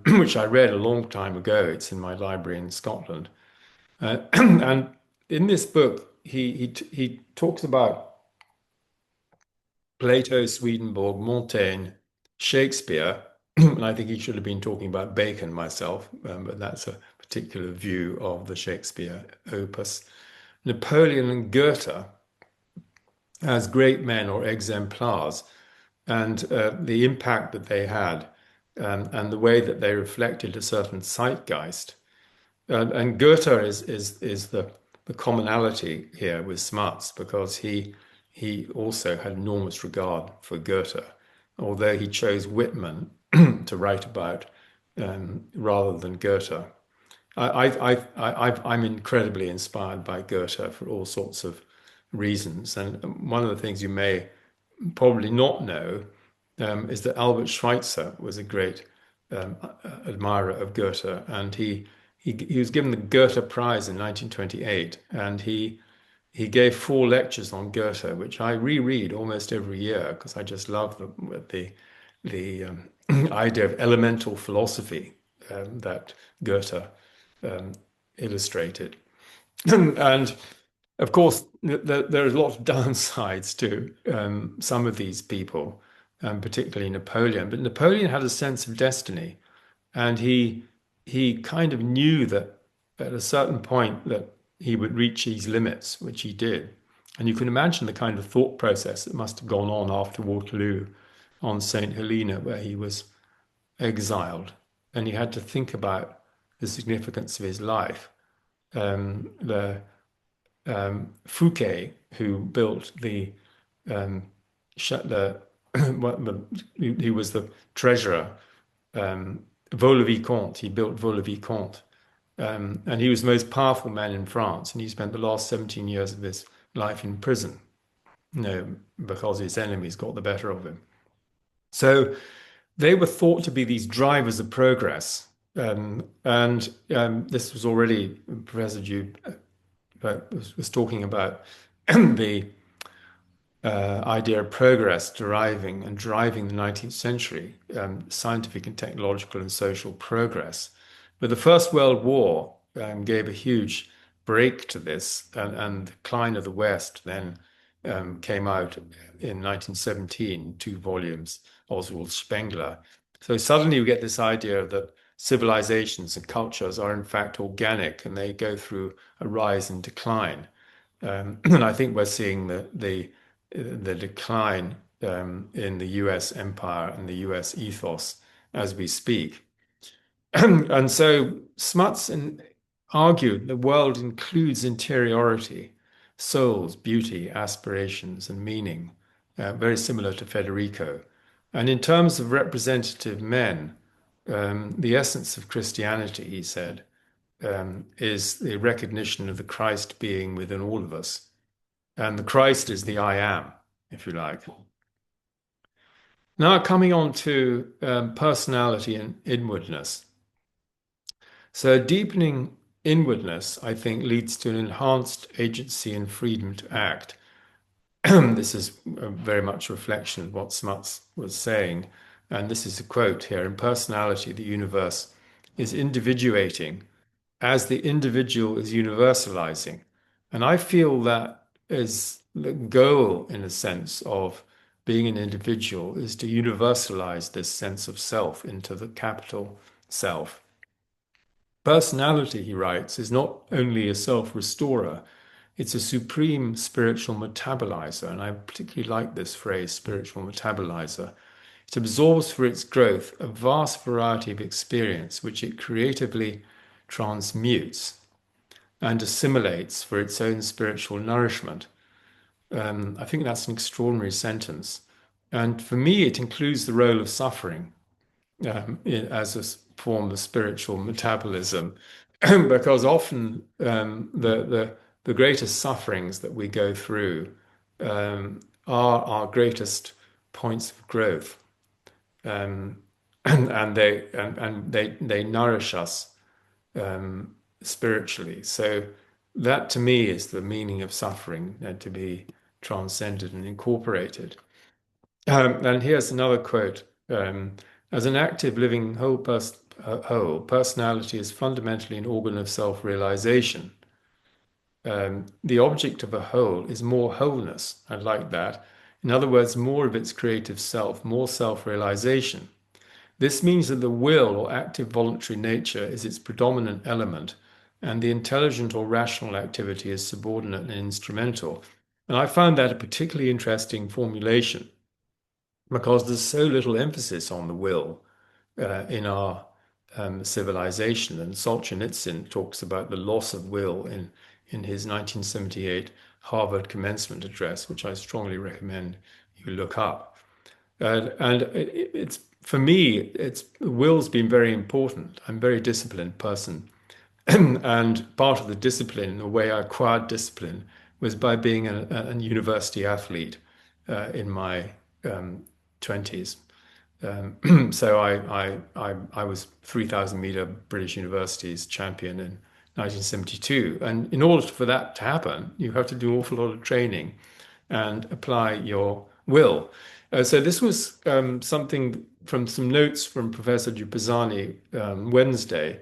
which I read a long time ago. It's in my library in Scotland. And in this book, he talks about Plato, Swedenborg, Montaigne, Shakespeare, and I think he should have been talking about Bacon myself, but that's a particular view of the Shakespeare opus. Napoleon and Goethe as great men or exemplars, and the impact that they had, and the way that they reflected a certain zeitgeist. And Goethe is the commonality here with Smuts, because he also had enormous regard for Goethe, although he chose Whitman to write about rather than Goethe. I'm incredibly inspired by Goethe for all sorts of reasons. And one of the things you may probably not know is that Albert Schweitzer was a great admirer of Goethe, and he was given the Goethe Prize in 1928, and he gave 4 lectures on Goethe, which I reread almost every year because I just love the idea of elemental philosophy that Goethe illustrated. And of course, there are a lot of downsides to some of these people, particularly Napoleon. But Napoleon had a sense of destiny, and he kind of knew that at a certain point that he would reach these limits, which he did. And you can imagine the kind of thought process that must have gone on after Waterloo on St. Helena, where he was exiled, and he had to think about the significance of his life. Fouquet, who built he was the treasurer, Vaux-le-Vicomte, he built Vaux-le-Vicomte. And he was the most powerful man in France, and he spent the last 17 years of his life in prison, because his enemies got the better of him. So they were thought to be these drivers of progress. This was already, Professor Jude was talking about the idea of progress driving the 19th century, scientific and technological and social progress. But the First World War gave a huge break to this, and the Decline of the West then came out in 1917, 2 volumes, Oswald Spengler. So suddenly you get this idea that civilizations and cultures are in fact organic, and they go through a rise and decline. And I think we're seeing the decline in the US empire and the US ethos as we speak. And so Smuts argued the world includes interiority, souls, beauty, aspirations, and meaning, very similar to Federico. And in terms of representative men, the essence of Christianity, he said, is the recognition of the Christ being within all of us. And the Christ is the I am, if you like. Now coming on to personality and inwardness. So deepening inwardness, I think, leads to an enhanced agency and freedom to act. This is very much a reflection of what Smuts was saying. And this is a quote here: in personality, the universe is individuating as the individual is universalizing. And I feel that is the goal, in a sense, of being an individual is to universalize this sense of self into the capital self. Personality, he writes, is not only a self-restorer, it's a supreme spiritual metabolizer. And I particularly like this phrase, spiritual metabolizer. It absorbs for its growth a vast variety of experience, which it creatively transmutes and assimilates for its own spiritual nourishment. I think that's an extraordinary sentence. And for me, it includes the role of suffering as a form of spiritual metabolism, because often the greatest sufferings that we go through are our greatest points of growth, and they nourish us spiritually. So that to me is the meaning of suffering, to be transcended and incorporated. And here's another quote. As an active, living whole, personality is fundamentally an organ of self-realization. The object of a whole is more wholeness. I like that. In other words, more of its creative self, more self-realization. This means that the will or active voluntary nature is its predominant element, and the intelligent or rational activity is subordinate and instrumental. And I found that a particularly interesting formulation because there's so little emphasis on the will in our civilization. And Solzhenitsyn talks about the loss of will in his 1978 Harvard commencement address, which I strongly recommend you look up. And it's for me, it's will's been very important. I'm a very disciplined person. And part of the discipline, the way I acquired discipline, was by being a university athlete in my 20s. So I was 3,000-meter British University's champion in 1972. And in order for that to happen, you have to do an awful lot of training and apply your will. So this was something from some notes from Professor Dupisani Wednesday.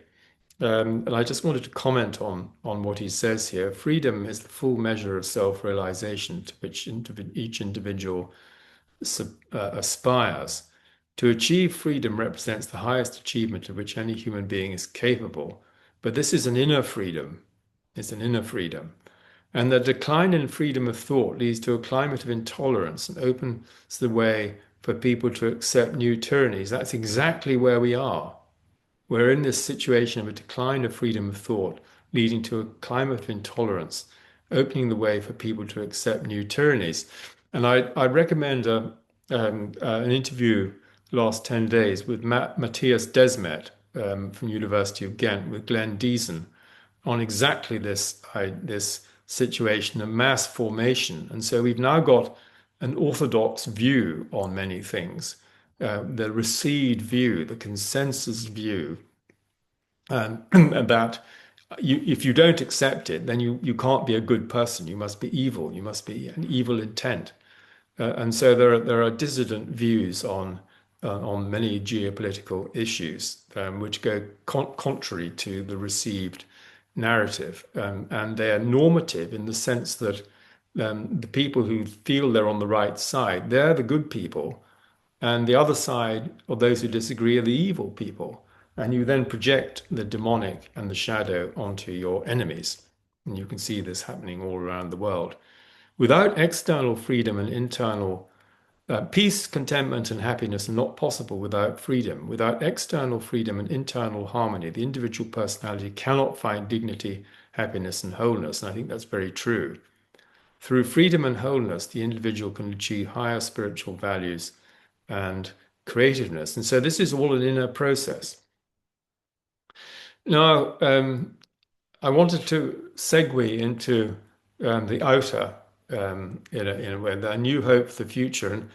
And I just wanted to comment on what he says here. Freedom is the full measure of self-realization to which each individual aspires. To achieve freedom represents the highest achievement of which any human being is capable. But this is an inner freedom. It's an inner freedom. And the decline in freedom of thought leads to a climate of intolerance and opens the way for people to accept new tyrannies. That's exactly where we are. We're in this situation of a decline of freedom of thought, leading to a climate of intolerance, opening the way for people to accept new tyrannies. And I recommend an interview last 10 days with Matthias Desmet from University of Ghent with Glenn Deason on exactly this situation of mass formation. And so we've now got an orthodox view on many things, the received view, the consensus view, that if you don't accept it, then you can't be a good person. You must be evil. You must be an evil intent. And so there are dissident views on many geopolitical issues, which go contrary to the received narrative. And they are normative in the sense that the people who feel they're on the right side, they're the good people. And the other side, or those who disagree, are the evil people. And you then project the demonic and the shadow onto your enemies. And you can see this happening all around the world. Without external freedom and internal peace, contentment, and happiness are not possible without freedom. Without external freedom and internal harmony, the individual personality cannot find dignity, happiness, and wholeness. And I think that's very true. Through freedom and wholeness, the individual can achieve higher spiritual values and creativeness. And so this is all an inner process. Now, I wanted to segue into the outer in a way, a new hope for the future.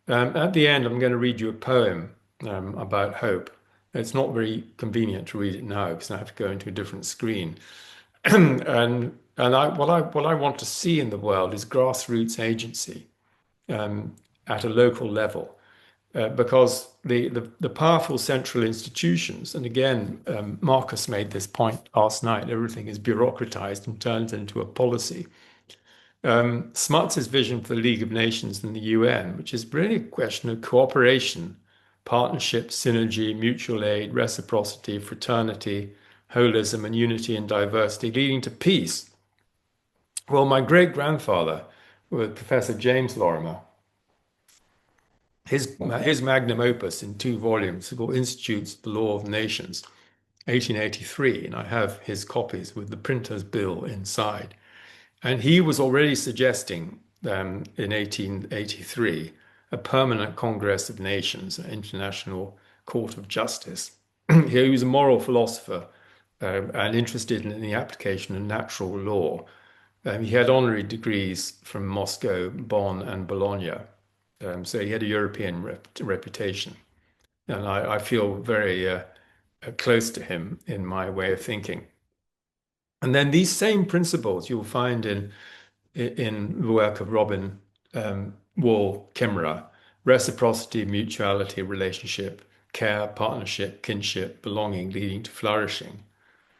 And at the end, I'm going to read you a poem about hope. It's not very convenient to read it now because I have to go into a different screen. What I want to see in the world is grassroots agency at a local level. because the powerful central institutions, and again, Marcus made this point last night, everything is bureaucratized and turns into a policy. Smuts's vision for the League of Nations and the UN, which is really a question of cooperation, partnership, synergy, mutual aid, reciprocity, fraternity, holism, and unity and diversity, leading to peace. Well, my great-grandfather, Professor James Lorimer, his magnum opus in 2 volumes called Institutes of the Law of Nations, 1883, and I have his copies with the printer's bill inside. And he was already suggesting in 1883 a permanent Congress of Nations, an international court of justice. He was a moral philosopher and interested in the application of natural law. He had honorary degrees from Moscow, Bonn, and Bologna. So he had a European reputation. And I feel very close to him in my way of thinking. And then these same principles you'll find in the work of Robin Wall Kimmerer: reciprocity, mutuality, relationship, care, partnership, kinship, belonging, leading to flourishing,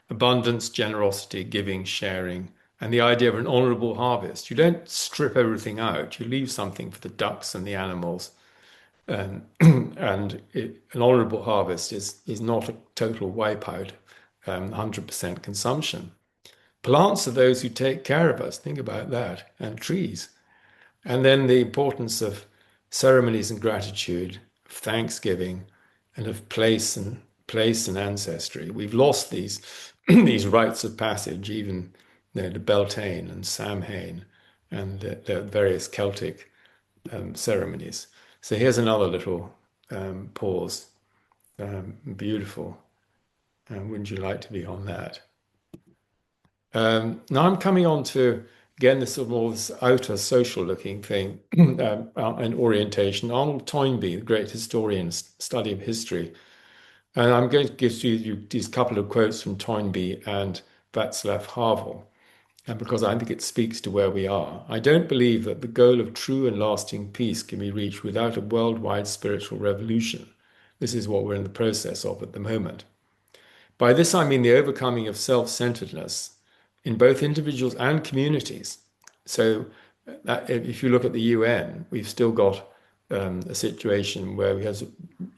abundance, generosity, giving, sharing, and the idea of an honorable harvest. You don't strip everything out. You leave something for the ducks and the animals. And an honorable harvest is not a total wipeout, 100% consumption. Plants are those who take care of us. Think about that. And trees. And then the importance of ceremonies and gratitude, of thanksgiving, and of place and ancestry. We've lost these these rites of passage, even the Beltane and Samhain, and the various Celtic ceremonies. So here's another little pause. Beautiful. Wouldn't you like to be on that? Now I'm coming on to, again, this sort of more this outer social looking thing and orientation. Arnold Toynbee, the great historian, study of history. And I'm going to give you these couple of quotes from Toynbee and Václav Havel, and because I think it speaks to where we are. I don't believe that the goal of true and lasting peace can be reached without a worldwide spiritual revolution. This is what we're in the process of at the moment. By this, I mean the overcoming of self-centeredness in both individuals and communities. So if you look at the UN, we've still got a situation where we have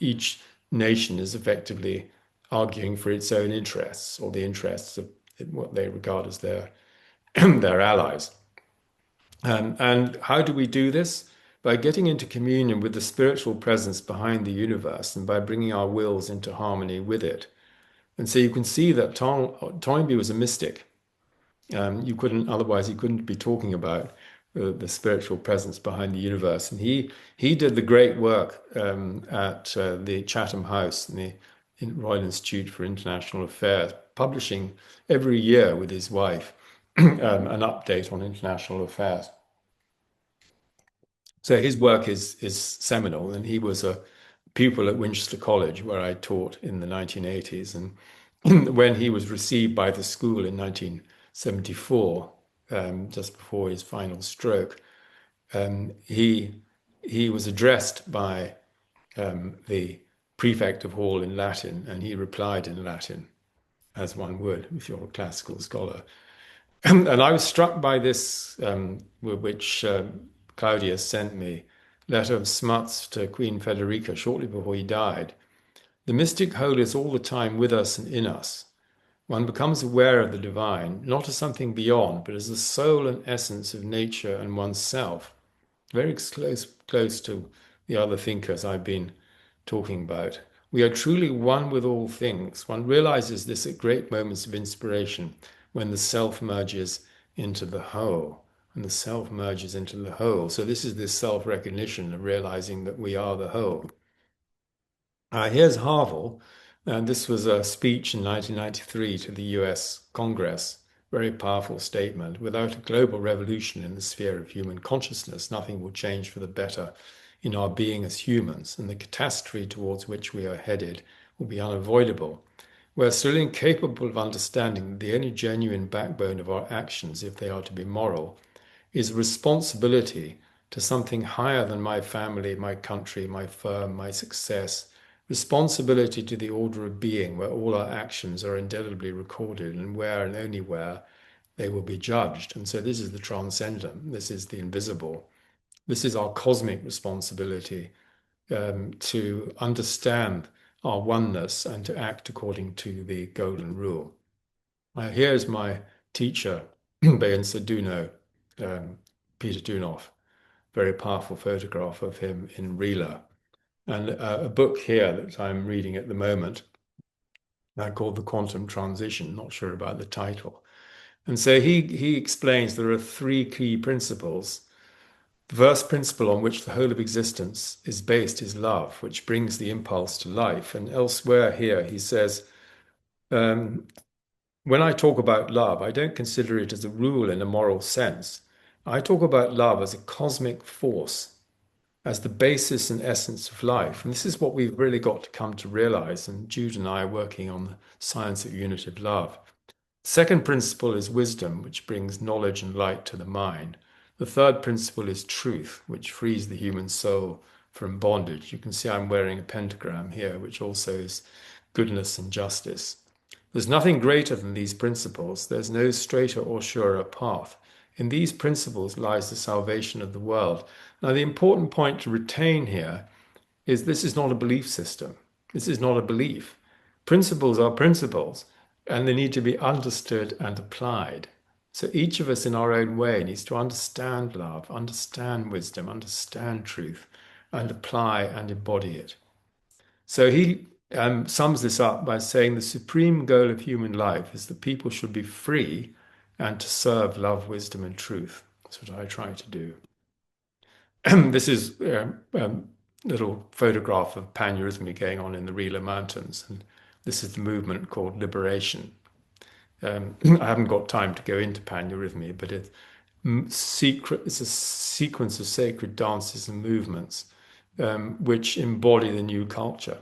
each nation is effectively arguing for its own interests or the interests of what they regard as their allies. And how do we do this? By getting into communion with the spiritual presence behind the universe and by bringing our wills into harmony with it. And so you can see that Toynbee was a mystic. You couldn't be talking about the spiritual presence behind the universe. And he did the great work at the Chatham House and the Royal Institute for International Affairs, publishing every year with his wife an update on international affairs. So his work is seminal, and he was a pupil at Winchester College, where I taught in the 1980s. And when he was received by the school in 1974, just before his final stroke, he was addressed by the prefect of hall in Latin, and he replied in Latin, as one would if you're a classical scholar. And I was struck by this, which Claudius sent me, letter of Smuts to Queen Frederica shortly before he died. The mystic whole is all the time with us and in us. One becomes aware of the divine, not as something beyond, but as the soul and essence of nature and oneself. Very close to the other thinkers I've been talking about. We are truly one with all things. One realizes this at great moments of inspiration, when the self merges into the whole, and the self merges into the whole. So this is this self-recognition of realizing that we are the whole. Here's Havel, and this was a speech in 1993 to the US Congress. Very powerful statement. Without a global revolution in the sphere of human consciousness, nothing will change for the better in our being as humans, and the catastrophe towards which we are headed will be unavoidable. We're still incapable of understanding that the only genuine backbone of our actions, if they are to be moral, is responsibility to something higher than my family, my country, my firm, my success. Responsibility to the order of being, where all our actions are indelibly recorded and where and only where they will be judged. And so this is the transcendent, this is the invisible. This is our cosmic responsibility to understand our oneness and to act according to the golden rule. Here's my teacher, Duno, Peter Dunoff, very powerful photograph of him in Rila. And a book here that I'm reading at the moment called The Quantum Transition, not sure about the title. And so he explains there are three key principles. The first principle on which the whole of existence is based is love, which brings the impulse to life. And elsewhere here, he says, when I talk about love, I don't consider it as a rule in a moral sense. I talk about love as a cosmic force, as the basis and essence of life. And this is what we've really got to come to realize. And Jude and I are working on the science of unitive love. Second principle is wisdom, which brings knowledge and light to the mind. The third principle is truth, which frees the human soul from bondage. You can see I'm wearing a pentagram here, which also is goodness and justice. There's nothing greater than these principles. There's no straighter or surer path. In these principles lies the salvation of the world. Now, the important point to retain here is this is not a belief system. This is not a belief. Principles are principles, and they need to be understood and applied. So each of us in our own way needs to understand love, understand wisdom, understand truth, and apply and embody it. So he sums this up by saying the supreme goal of human life is that people should be free and to serve love, wisdom, and truth. That's what I try to do. This is a little photograph of paneurism going on in the Rila Mountains, and this is the movement called liberation. I haven't got time to go into paneurism, but it's a sequence of sacred dances and movements which embody the new culture: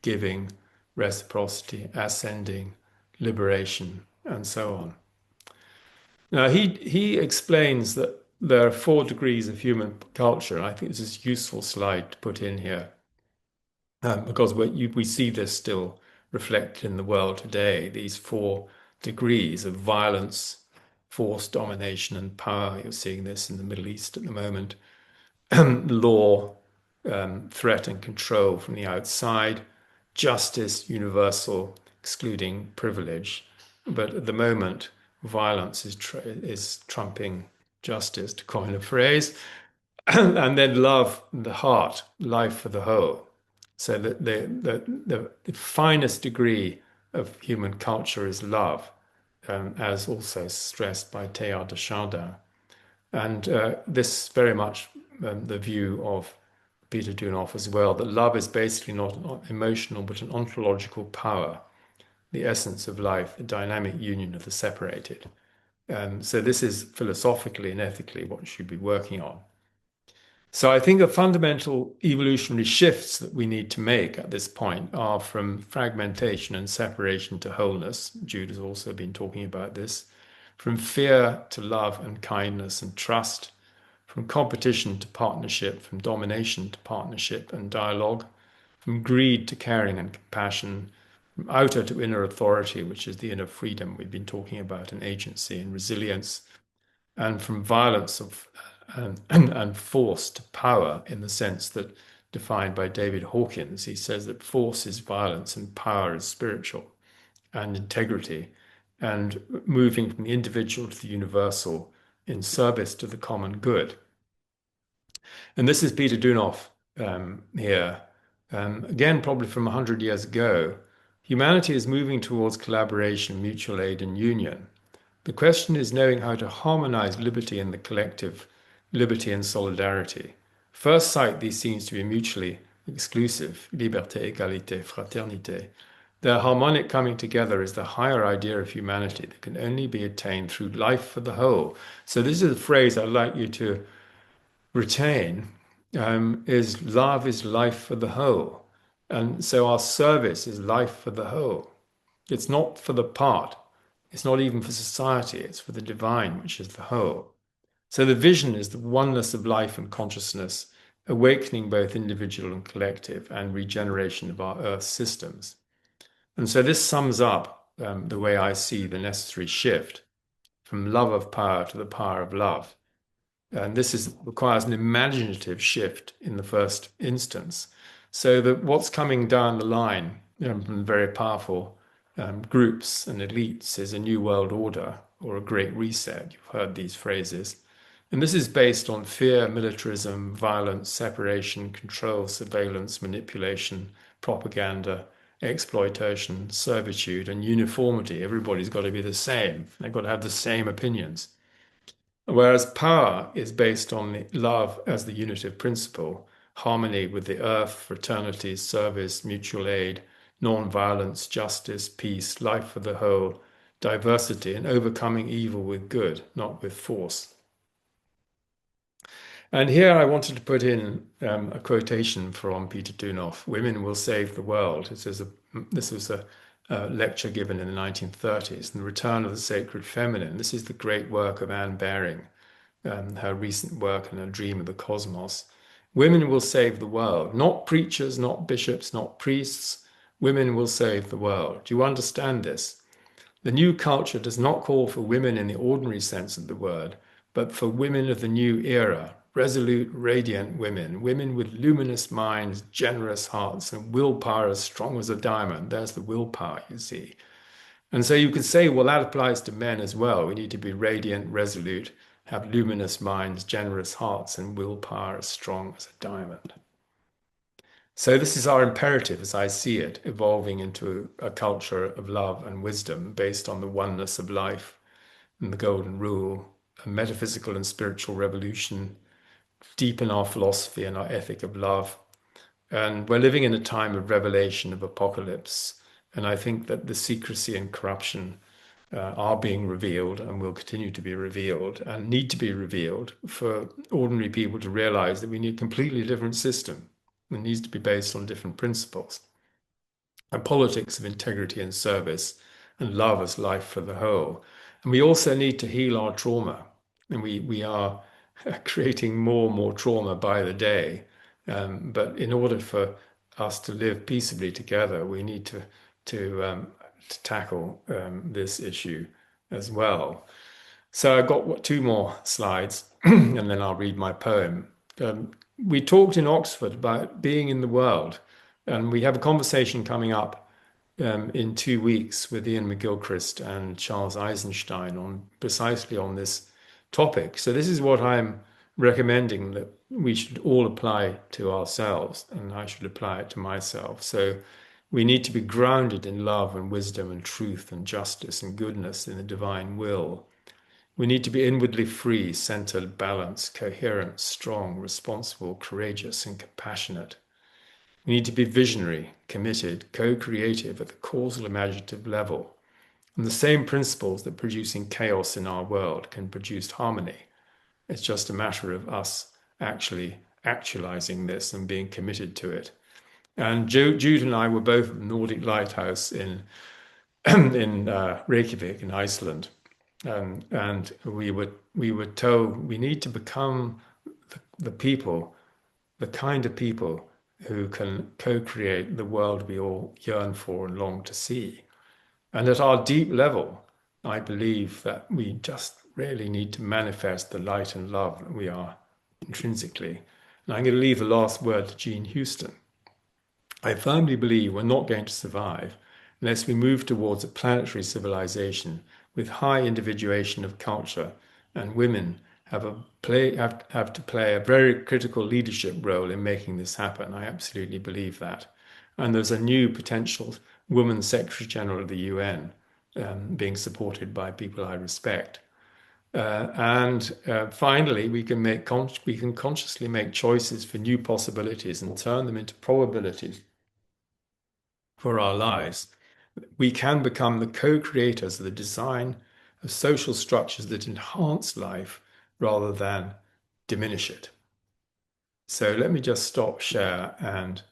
giving, reciprocity, ascending, liberation, and so on. Now, he explains that there are 4 degrees of human culture, and I think this is a useful slide to put in here, because we see this still reflected in the world today, these 4 degrees of violence, force, domination, and power. You're seeing this in the Middle East at the moment. Law, threat and control from the outside, justice, universal, excluding privilege. But at the moment, violence is trumping justice, to coin a phrase. And then love, the heart, life for the whole. So that the finest degree of human culture is love, as also stressed by Teilhard de Chardin. And this very much the view of Peter Dunoff as well, that love is basically not emotional, but an ontological power, the essence of life, the dynamic union of the separated. So this is philosophically and ethically what we should be working on. So I think the fundamental evolutionary shifts that we need to make at this point are from fragmentation and separation to wholeness. Jude has also been talking about this. From fear to love and kindness and trust. From competition to partnership. From domination to partnership and dialogue. From greed to caring and compassion. From outer to inner authority, which is the inner freedom we've been talking about, and agency and resilience. And from violence and force to power, in the sense that defined by David Hawkins. He says that force is violence and power is spiritual, and integrity, and moving from the individual to the universal in service to the common good. And this is Peter Dunoff here. Again, probably from 100 years ago. Humanity is moving towards collaboration, mutual aid, and union. The question is knowing how to harmonize liberty in the collective, liberty and solidarity. First sight, these seems to be mutually exclusive: liberté, égalité, fraternité. Their harmonic coming together is the higher idea of humanity that can only be attained through life for the whole. So this is a phrase I'd like you to retain, is love is life for the whole. And so our service is life for the whole. It's not for the part. It's not even for society. It's for the divine, which is the whole. So the vision is the oneness of life and consciousness, awakening both individual and collective, and regeneration of our Earth systems. And so this sums up the way I see the necessary shift from love of power to the power of love. And requires an imaginative shift in the first instance. So that what's coming down the line from very powerful groups and elites is a new world order or a great reset. You've heard these phrases. And this is based on fear, militarism, violence, separation, control, surveillance, manipulation, propaganda, exploitation, servitude, and uniformity. Everybody's got to be the same. They've got to have the same opinions. Whereas power is based on love as the unitive principle, harmony with the earth, fraternity, service, mutual aid, non-violence, justice, peace, life for the whole, diversity, and overcoming evil with good, not with force. And here I wanted to put in a quotation from Peter Dunoff, "Women will save the world." This was a lecture given in the 1930s, and the return of the sacred feminine. This is the great work of Anne Baring, her recent work and her dream of the cosmos. Women will save the world, not preachers, not bishops, not priests. Women will save the world. Do you understand this? The new culture does not call for women in the ordinary sense of the word, but for women of the new era, resolute, radiant women, women with luminous minds, generous hearts, and willpower as strong as a diamond. There's the willpower, you see. And so you could say, well, that applies to men as well. We need to be radiant, resolute, have luminous minds, generous hearts, and willpower as strong as a diamond. So this is our imperative, as I see it, evolving into a culture of love and wisdom based on the oneness of life and the golden rule, a metaphysical and spiritual revolution, deepen our philosophy and our ethic of love. And we're living in a time of revelation, of apocalypse. And I think that the secrecy and corruption are being revealed and will continue to be revealed and need to be revealed for ordinary people to realize that we need a completely different system. It needs to be based on different principles. A politics of integrity and service and love as life for the whole. And we also need to heal our trauma. And we are creating more and more trauma by the day. But in order for us to live peaceably together, we need to tackle this issue as well. So I've got two more slides, and then I'll read my poem. We talked in Oxford about being in the world, and we have a conversation coming up in 2 weeks with Ian McGilchrist and Charles Eisenstein precisely on this topic. So this is what I'm recommending that we should all apply to ourselves, and I should apply it to myself. So we need to be grounded in love and wisdom and truth and justice and goodness in the divine will. We need to be inwardly free, centered, balanced, coherent, strong, responsible, courageous, and compassionate. We need to be visionary, committed, co-creative at the causal imaginative level. And the same principles that producing chaos in our world can produce harmony. It's just a matter of us actually actualizing this and being committed to it. And Jude and I were both at the Nordic Lighthouse in Reykjavik in Iceland, and we were told we need to become the people, the kind of people who can co-create the world we all yearn for and long to see. And at our deep level, I believe that we just really need to manifest the light and love that we are intrinsically. And I'm going to leave the last word to Jean Houston. I firmly believe we're not going to survive unless we move towards a planetary civilization with high individuation of culture, and women have to play a very critical leadership role in making this happen. I absolutely believe that. And there's a new potential woman Secretary General of the UN being supported by people I respect. And finally, we can consciously make choices for new possibilities and turn them into probabilities for our lives. We can become the co-creators of the design of social structures that enhance life rather than diminish it. So let me just stop share and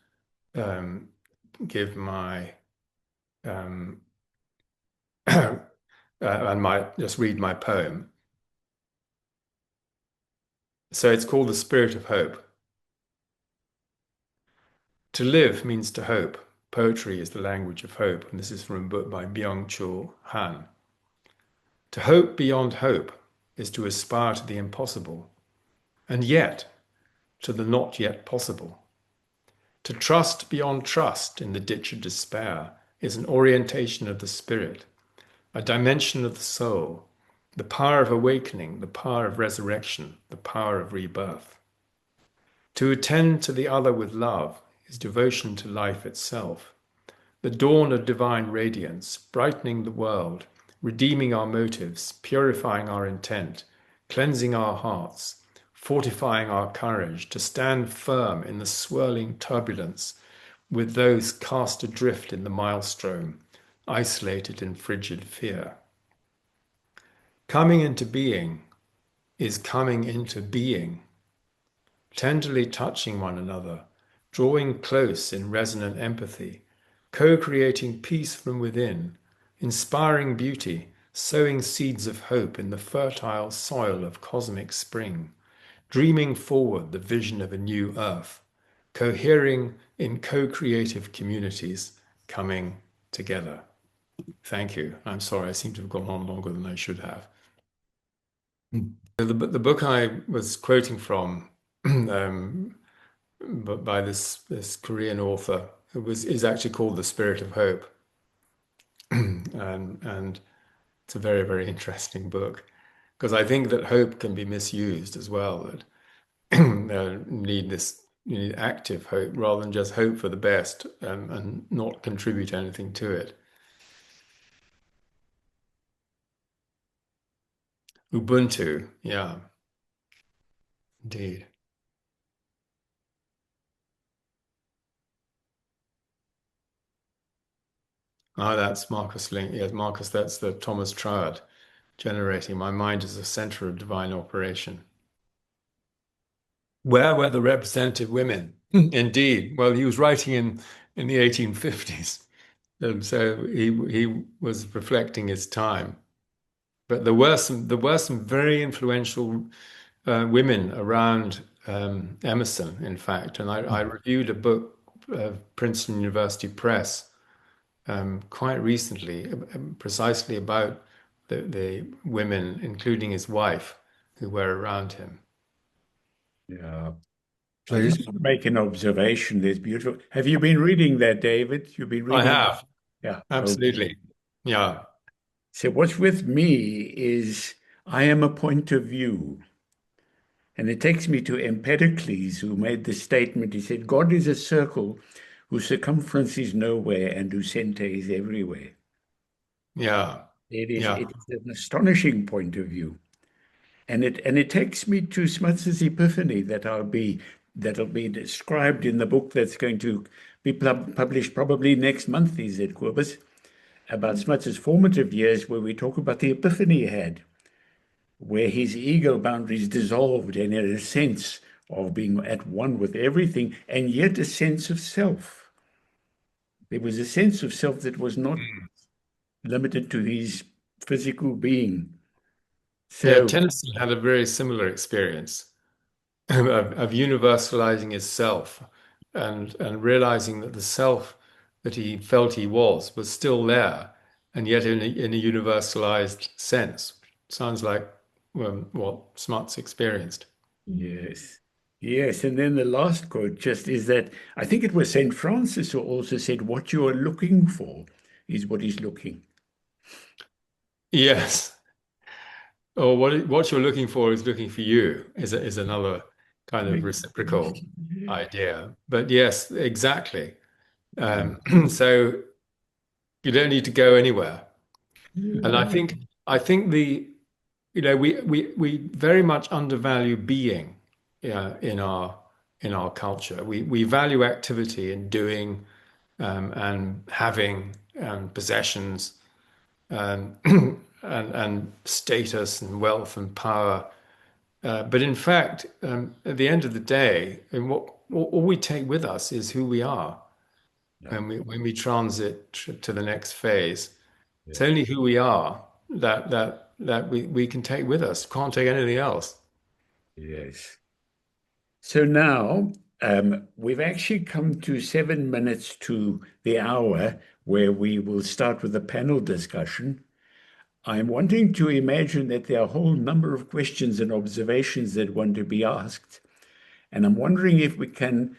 give my and just read my poem. So it's called the spirit of hope. To live means to hope. Poetry is the language of hope, and this is from a book by Byung-Chul Han. To hope beyond hope is to aspire to the impossible, and yet to the not yet possible. To trust beyond trust in the ditch of despair is an orientation of the spirit, a dimension of the soul, the power of awakening, the power of resurrection, the power of rebirth. To attend to the other with love is devotion to life itself, the dawn of divine radiance, brightening the world, redeeming our motives, purifying our intent, cleansing our hearts, fortifying our courage to stand firm in the swirling turbulence with those cast adrift in the maelstrom, isolated in frigid fear. Coming into being is coming into being, tenderly touching one another, drawing close in resonant empathy, co-creating peace from within, inspiring beauty, sowing seeds of hope in the fertile soil of cosmic spring, dreaming forward the vision of a new earth, cohering in co-creative communities, coming together. Thank you. I'm sorry, I seem to have gone on longer than I should have. The book I was quoting from by this Korean author is actually called The Spirit of Hope. And it's a very, very interesting book because I think that hope can be misused as well. That you need active hope rather than just hope for the best and not contribute anything to it. Ubuntu, yeah, indeed. Ah, that's Marcus Link. Yes, Marcus, that's the Thomas Troward generating. My mind is a center of divine operation. Where were the representative women? Indeed. Well, he was writing in the 1850s. So he was reflecting his time. But there were some very influential women around Emerson, in fact. And I reviewed a book of Princeton University Press quite recently, precisely about the women, including his wife, who were around him. Yeah. I Please. just want to make an observation. There's beautiful. Have you been reading that, David? You've been I reading? have, Yeah. Okay. absolutely. Yeah. So what's with me is I am a point of view. And it takes me to Empedocles, who made the statement. He said, God is a circle whose circumference is nowhere and whose center is everywhere. Yeah. Yeah. It is an astonishing point of view. And it takes me to Smuts's epiphany that'll be described in the book that's going to be published probably next month, is it, Corbus? About Smuts's formative years, where we talk about the epiphany he had, where his ego boundaries dissolved and he had a sense of being at one with everything, and yet a sense of self. There was a sense of self that was not limited to his physical being. Yeah, So, Tennyson had a very similar experience of universalizing his self and realizing that the self that he felt he was still there, and yet in a universalized sense. Sounds like what Smuts experienced. yes. Yes, and then the last quote just is that I think it was St. Francis who also said, what you are looking for is what is looking. Yes. Or what you're looking for is looking for you is another kind of reciprocal idea. But yes, exactly. So you don't need to go anywhere. And I think we very much undervalue being, yeah, in our culture. We value activity and doing and having possessions and and status and wealth and power. But in fact, at the end of the day, and what all we take with us is who we are Yeah, when we transit to the next phase. It's yeah. only who we are that we can take with us. Can't take anything else. Yes. So now we've actually come to 7 minutes to the hour where we will start with a panel discussion. I'm wanting to imagine that there are a whole number of questions and observations that want to be asked. And I'm wondering if we can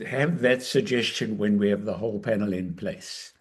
have that suggestion when we have the whole panel in place.